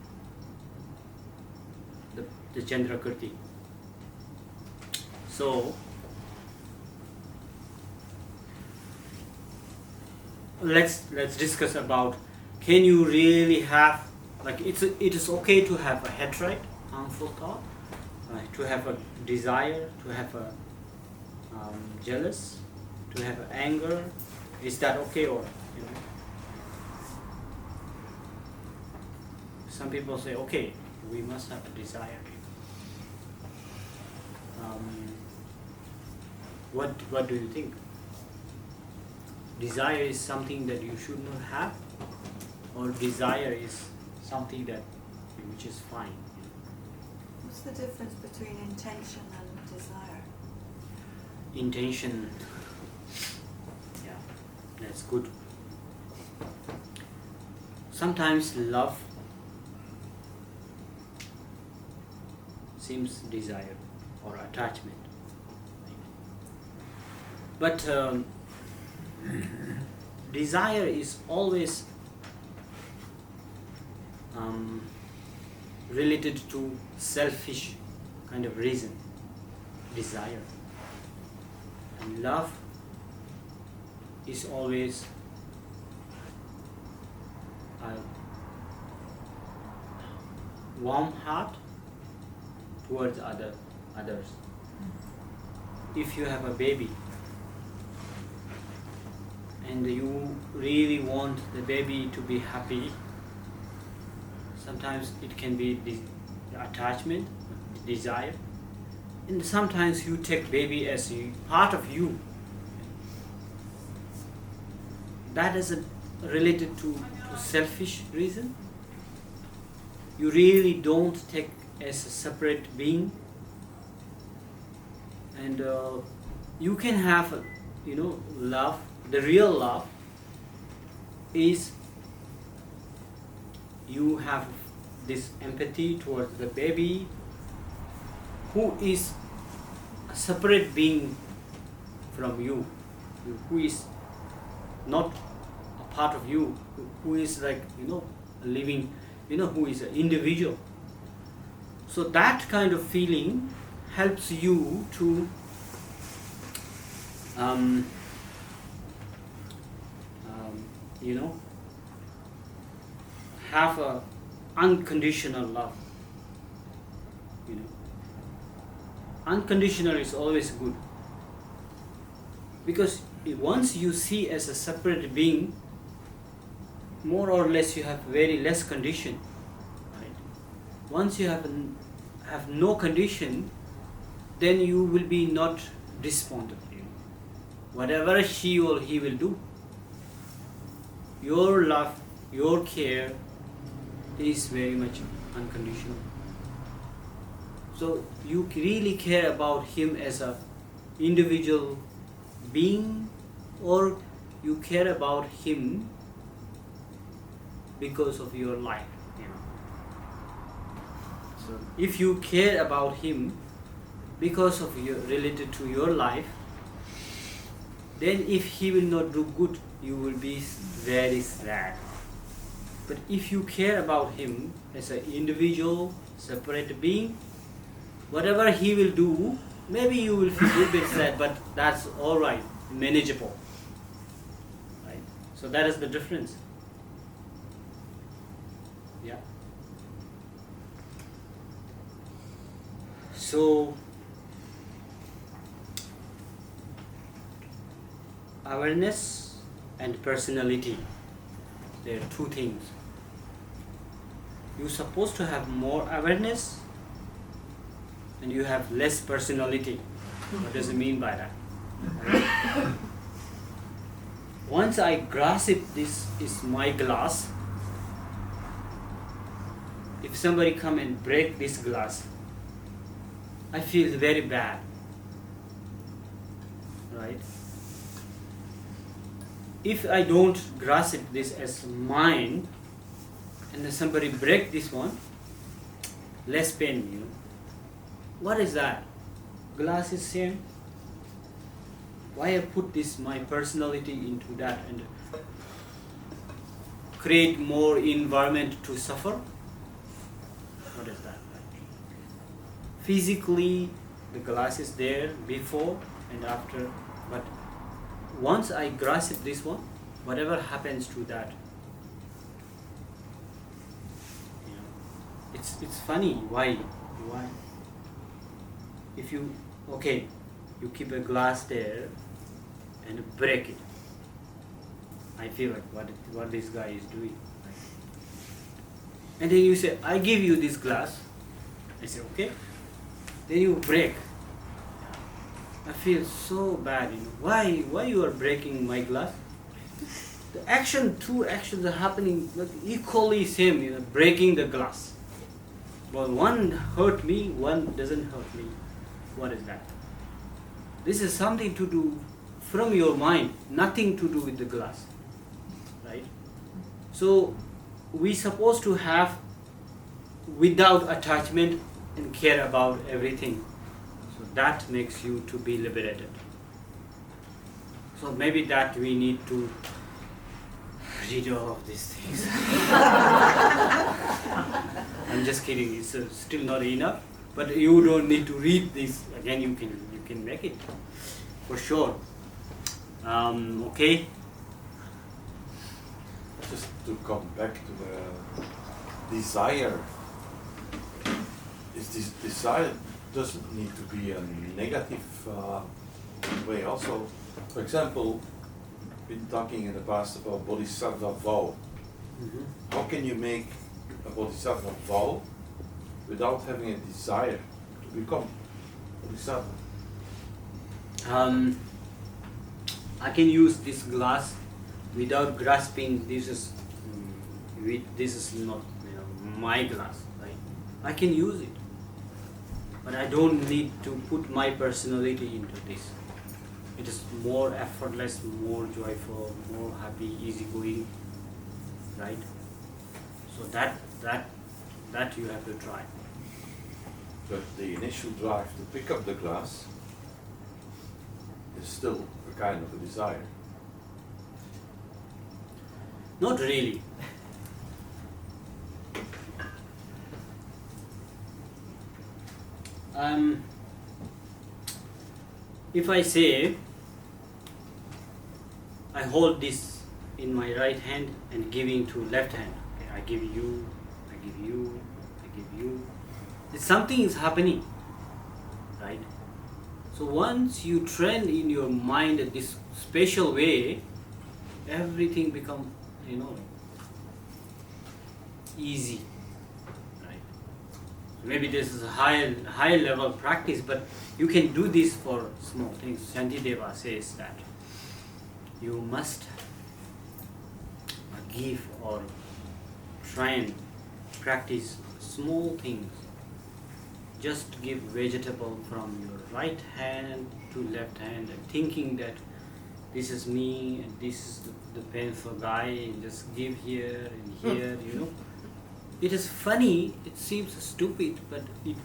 the Chandrakirti. So let's discuss about, can you really have, like, it is okay to have a hatred, harmful thought, to have a desire, to have a jealous, to have anger. Is that okay? Or some people say, okay, we must have a desire. What do you think? Desire is something that you should not have, or desire is something that which is fine? What's the difference between intention and desire? Intention, yeah, that's good. Sometimes love seems desire or attachment, but desire is always related to selfish kind of reason. Desire and love is always a warm heart towards others. If you have a baby and you really want the baby to be happy, sometimes it can be attachment, desire, and sometimes you take baby as a part of you. That is related to selfish reason. You really don't take as a separate being, and you can have love. The real love is you have this empathy towards the baby who is a separate being from you, who is not a part of you, who is like living, who is an individual. So that kind of feeling helps you to have a unconditional love. Unconditional is always good, because once you see as a separate being, more or less you have very less condition, right? Once you have no condition, then you will be not despondent. Whatever she or he will do, your love, your care is very much unconditional. So you really care about him as a individual being, or you care about him because of your life. So if you care about him because of related to your life, then if he will not do good, you will be very sad. But if you care about him as an individual, separate being, whatever he will do, maybe you will feel a little bit sad, but that's all right, manageable. Right? So that is the difference. Yeah. So awareness and personality, they are two things. You're supposed to have more awareness and you have less personality. What does it mean by that? Once I grasp this is my glass, if somebody come and break this glass, I feel very bad, right? If I don't grasp this as mine, and then somebody break this one, less pain, What is that? Glass is same. Why I put this my personality into that and create more environment to suffer? What is that? Physically, the glass is there before and after, but once I grasp this one, whatever happens to that, it's funny. Why? If you keep a glass there and break it, I feel like what this guy is doing. And then you say, I give you this glass. I say, okay. Then you break. I feel so bad, Why you are breaking my glass? The two actions are happening like equally same, breaking the glass. But one hurt me, one doesn't hurt me. What is that? This is something to do from your mind, nothing to do with the glass, right? So we supposed to have without attachment and care about everything. So that makes you to be liberated. So maybe that we need to read all of these things. I'm just kidding. It's still not enough, but you don't need to read this again. You can make it for sure. Okay. Just to come back to the desire. Is this desire doesn't need to be a negative way also. For example, been talking in the past about bodhisattva vow. Mm-hmm. How can you make a bodhisattva vow without having a desire to become bodhisattva? I can use this glass without grasping this is not my glass, right? I can use it, but I don't need to put my personality into this. It is more effortless, more joyful, more happy, easygoing, right? So that you have to try. But the initial drive to pick up the glass is still a kind of a desire. Not really. If I say, I hold this in my right hand and giving to left hand. Okay, I give you, I give you, I give you. Something is happening, right? So once you train in your mind this special way, everything becomes, easy, right? Maybe this is a high level practice, but you can do this for small things. Shantideva says that you must give or train, practice small things. Just give vegetable from your right hand to left hand and thinking that this is me and this is the painful guy, and just give here and here, It is funny, it seems stupid, but it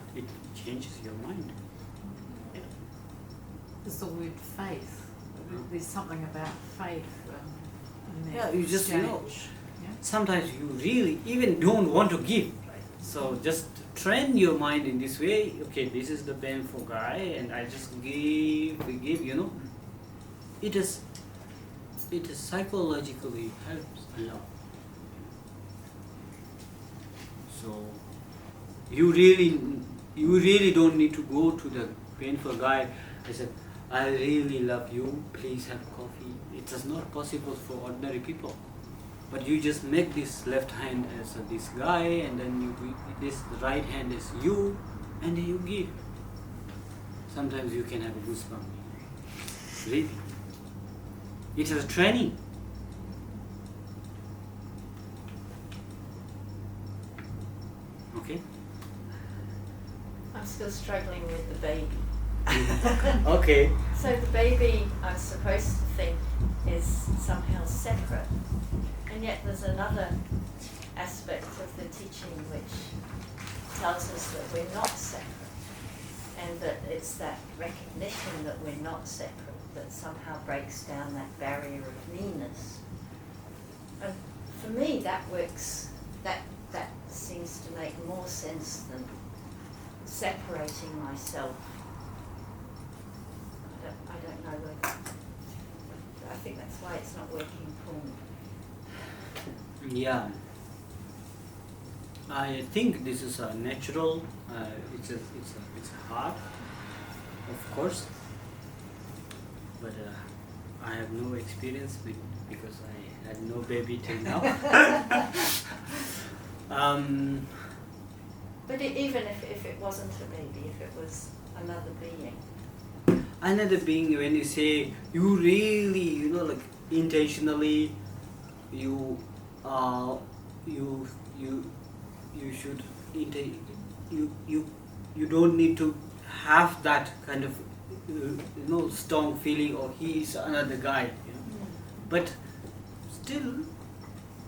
changes your mind. There's the word faith. There's something about faith in that Yeah, you just exchange. sometimes you really even don't want to give, right? So just train your mind in this way. Okay, this is the painful guy, and I just give. It is psychologically helps a lot. So you really don't need to go to the painful guy. I said, I really love you, please have coffee. It is not possible for ordinary people. But you just make this left hand as this guy, and then this right hand is you, and then you give. Sometimes you can have a goosebump. Really. It is a training. Okay? I'm still struggling with the baby. Okay. So the baby, I'm supposed to think, is somehow separate. And yet there's another aspect of the teaching which tells us that we're not separate. And that it's that recognition that we're not separate that somehow breaks down that barrier of me-ness. And for me that works, that seems to make more sense than separating myself. I don't know whether, I think that's why it's not working for me. Yeah. I think this is a natural. It's hard, of course. But I have no experience with because I had no baby till now. But even if it wasn't a baby, if it was another being. Another being, when you say you really, like intentionally, you should you don't need to have that kind of strong feeling, or he is another guy, but still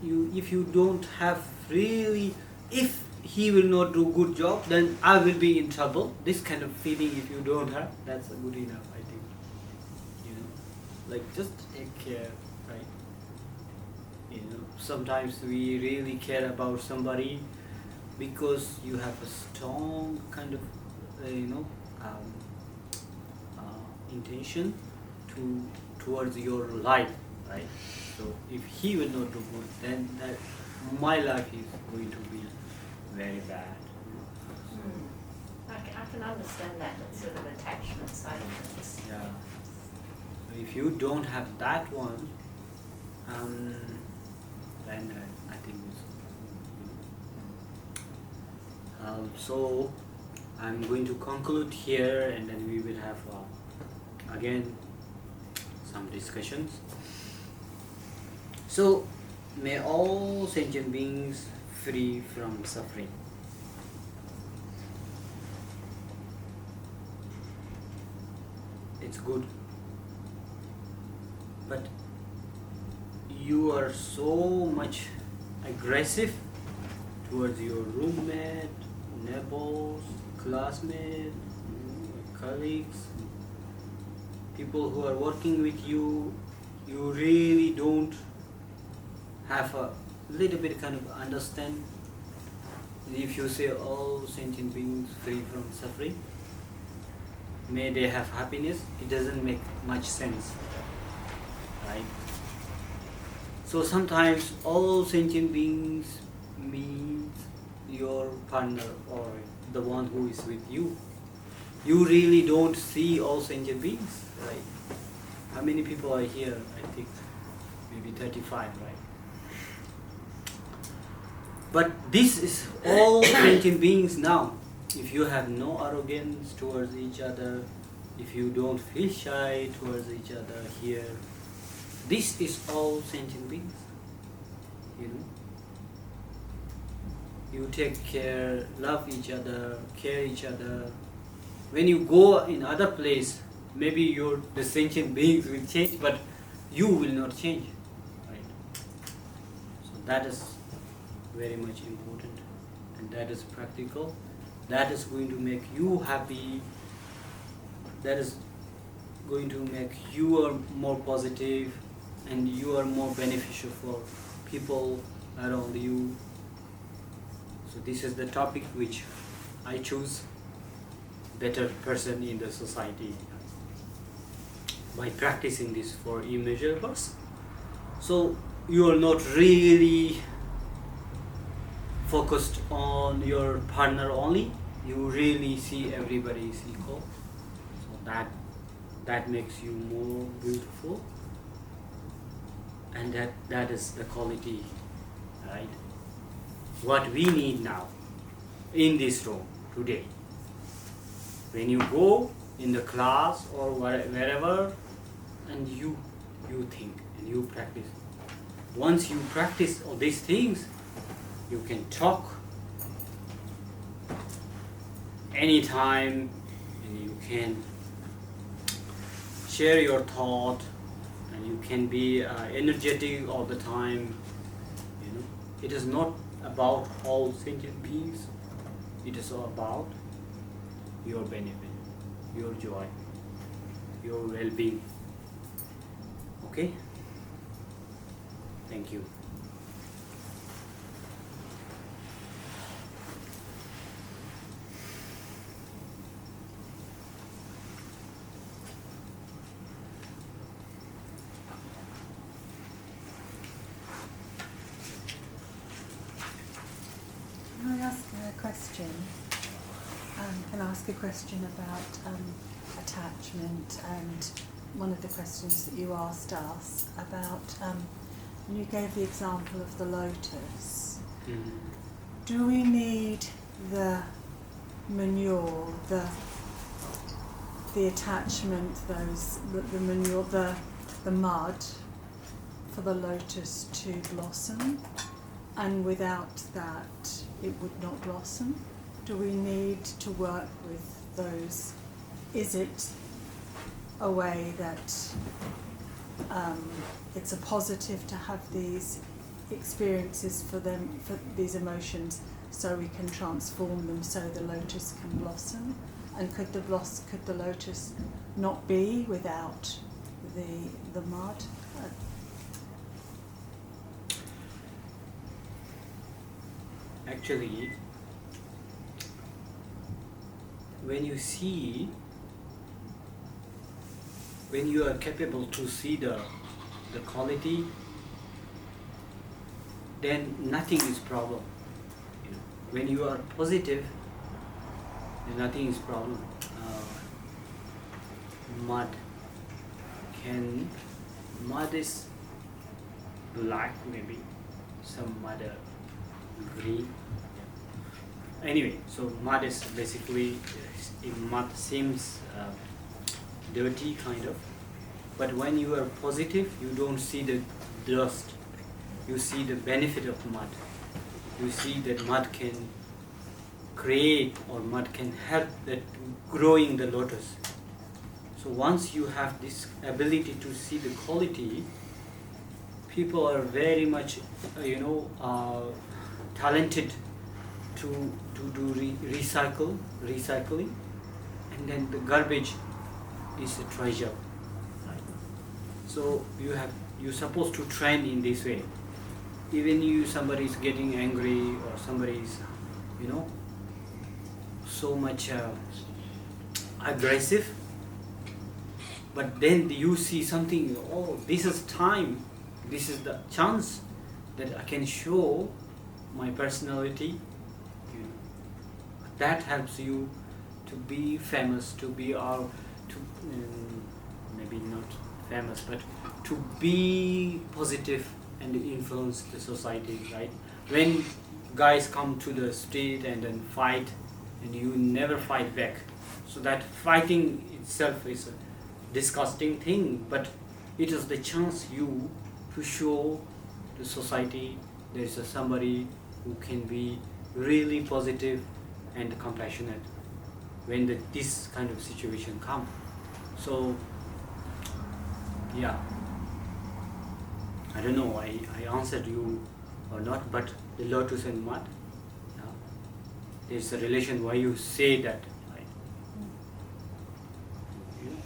if you don't have really, if he will not do good job, then I will be in trouble. This kind of feeling, if you don't have, that's good enough, I think. Like just take care, right? Sometimes we really care about somebody because you have a strong kind of intention towards your life, right? So if he will not do good, then my life is going to be very bad. I can understand that sort of attachment side of things. Yeah. So if you don't have that one, then I think it's, so I'm going to conclude here, and then we will have again some discussions. So may all sentient beings free from suffering. It's good, but you are so much aggressive towards your roommate, neighbors, classmates, colleagues, people who are working with you. You really don't have a little bit kind of understand. If you say all sentient beings free from suffering, may they have happiness, it doesn't make much sense, right? So sometimes all sentient beings means your partner or the one who is with you. You really don't see all sentient beings, right? How many people are here? I think maybe 35, right? But this is all sentient beings now. If you have no arrogance towards each other, if you don't feel shy towards each other here, this is all sentient beings. You take care, love each other, care each other. When you go in other place, maybe the sentient beings will change, but you will not change, right? So that is very much important, and that is practical. That is going to make you happy. That is going to make you more positive, and you are more beneficial for people around you. So this is the topic which I choose, better person in the society, by practicing this for immeasurables. So you are not really focused on your partner only. You really see everybody is equal. So that makes you more beautiful, and that is the quality, right? What we need now in this room today. When you go in the class or wherever, and you think and you practice. Once you practice all these things, you can talk anytime, and you can share your thought, and you can be energetic all the time. It is not about all sentient beings. It is all about your benefit, your joy, your well-being. Okay? Thank you. Can I ask a question? Can I ask a question about attachment, and one of the questions that you asked us about, when you gave the example of the lotus, do we need the manure, the attachment, the manure, the mud for the lotus to blossom? And without that, it would not blossom? Do we need to work with those? Is it a way that it's a positive to have these experiences for them, for these emotions, so we can transform them so the lotus can blossom? And could the lotus not be without the mud? Actually, when you are capable to see the quality, then nothing is problem. You know, when you are positive, then nothing is problem. Mud is black, maybe some mud green. Anyway, so mud is basically, mud seems dirty kind of, but when you are positive, you don't see the dust, you see the benefit of mud. You see that mud can create, or mud can help that growing the lotus. So once you have this ability to see the quality, people are very much talented to do recycling, and then the garbage is a treasure. So you're supposed to train in this way. Even somebody is getting angry, or somebody is so much aggressive, but then you see something, oh, this is time, this is the chance that I can show my personality. That helps you to be famous, to be maybe not famous, but to be positive and influence the society, right? When guys come to the street and then fight, and you never fight back, so that fighting itself is a disgusting thing, but it is the chance you to show the society there is somebody who can be really positive and compassionate when this kind of situation comes. So yeah, I don't know I answered you or not, but the lotus and mud, there's a relation why you say that, right?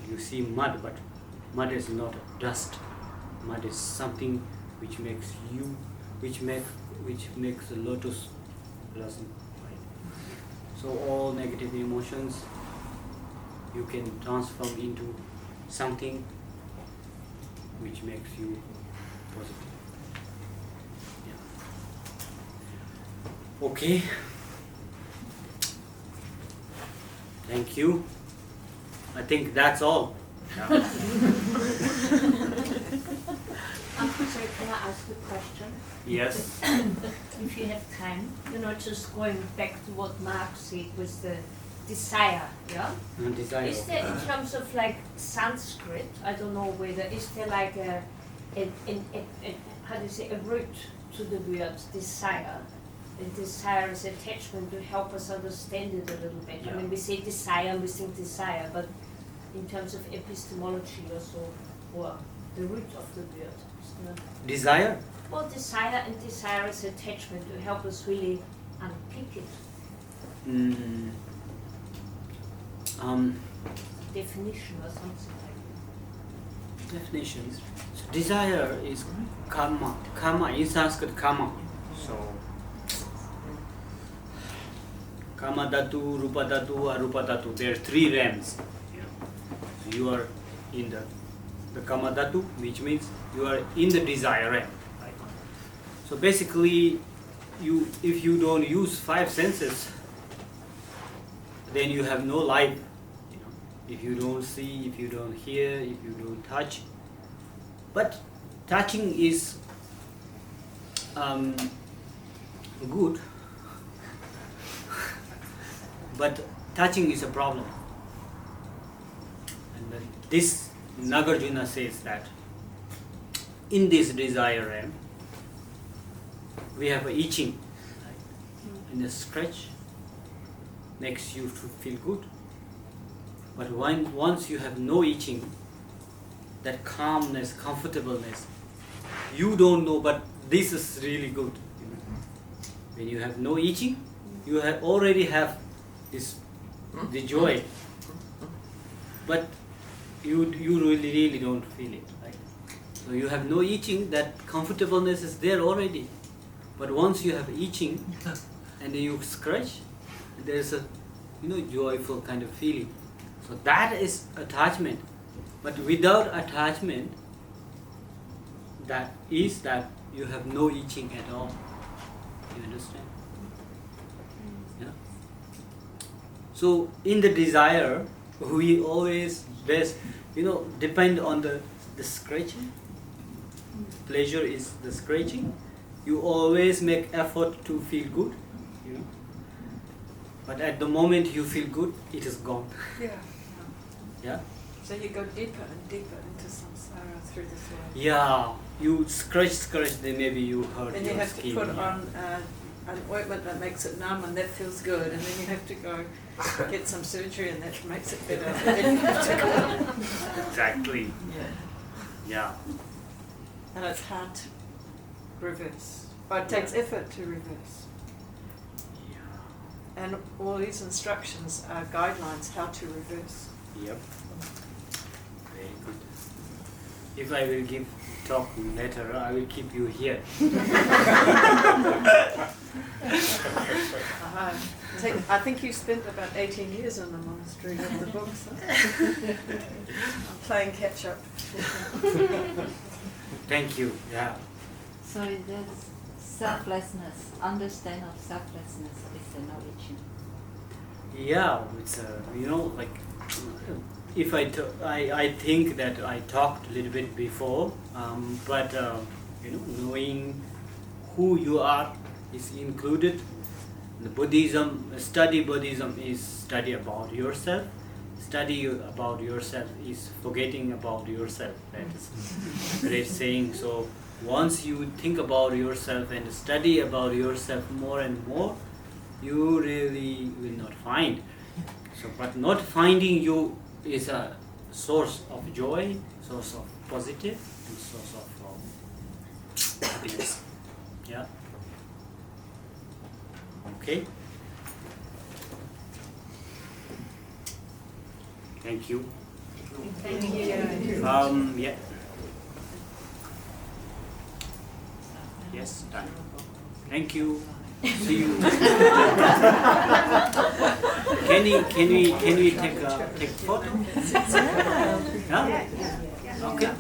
You see mud, but mud is not dust. Mud is something which makes the lotus blossom. So all negative emotions you can transform into something which makes you positive. Yeah. Okay. Thank you. I think that's all. Yeah. Sorry, can I ask a question? Yes. If you have time, just going back to what Mark said was the desire, yeah? Desire. Is there, in terms of like Sanskrit, I don't know whether, is there like a how do you say, a root to the word desire? And desire is attachment to help us understand it a little bit. Yeah. I mean, we say desire, we think desire, but in terms of epistemology also, or the root of the word. Desire? Well, desire and desire is attachment to help us really unpick it. Definition or something like that. Definitions. So desire is karma. Karma in Sanskrit, karma. So kama dhatu, rupa dhatu, arupa dhatu. There are three realms. So you are in the kama dhatu, which means you are in the desire realm. Right? So basically, if you don't use five senses, then you have no life. If you don't see, if you don't hear, if you don't touch. But touching is good, but touching is a problem. And then this Nagarjuna says that in this desire realm, we have a itching, right? And a scratch makes you to feel good. But once you have no itching, that calmness, comfortableness, you don't know, but this is really good. When you have no itching, you already have this the joy, but you really don't feel it, right? So you have no itching, that comfortableness is there already. But once you have itching and then you scratch, there is a joyful kind of feeling. So that is attachment. But without attachment, that is that you have no itching at all. You understand? Yeah. So in the desire, we always depend on the scratching. Pleasure is the scratching. You always make effort to feel good, But at the moment you feel good, it is gone. Yeah. Yeah. So you go deeper and deeper into samsara through the flow. Yeah. You scratch, then maybe you hurt Then your you have skin. to put on an ointment that makes it numb, and that feels good. And then you have to go get some surgery, and that makes it better. And then you have to go. Exactly. Yeah. Yeah. And it's hard to reverse. But it takes effort to reverse. Yeah. And all these instructions are guidelines how to reverse. Yep. Very good. If I will give talk later, I will keep you here. I think you spent about 18 years in the monastery with the books. Huh? I'm playing catch up. Thank you. Yeah. So there's selflessness, understand of selflessness is the knowledge. Yeah, it's like if I think that I talked a little bit before, but knowing who you are is included. The Buddhism is study about yourself. Study about yourself is forgetting about yourself. That is a great saying. So once you think about yourself and study about yourself more and more, you really will not find. So, but not finding you is a source of joy, source of positive, and source of happiness. Yeah. Okay. Thank you. Thank you. Yeah. Yes, done. Thank you. See you. Can we take photo? Yeah? Okay.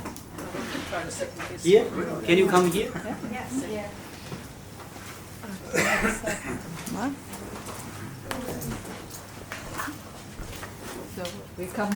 Here? Can you come here? Yes. So we come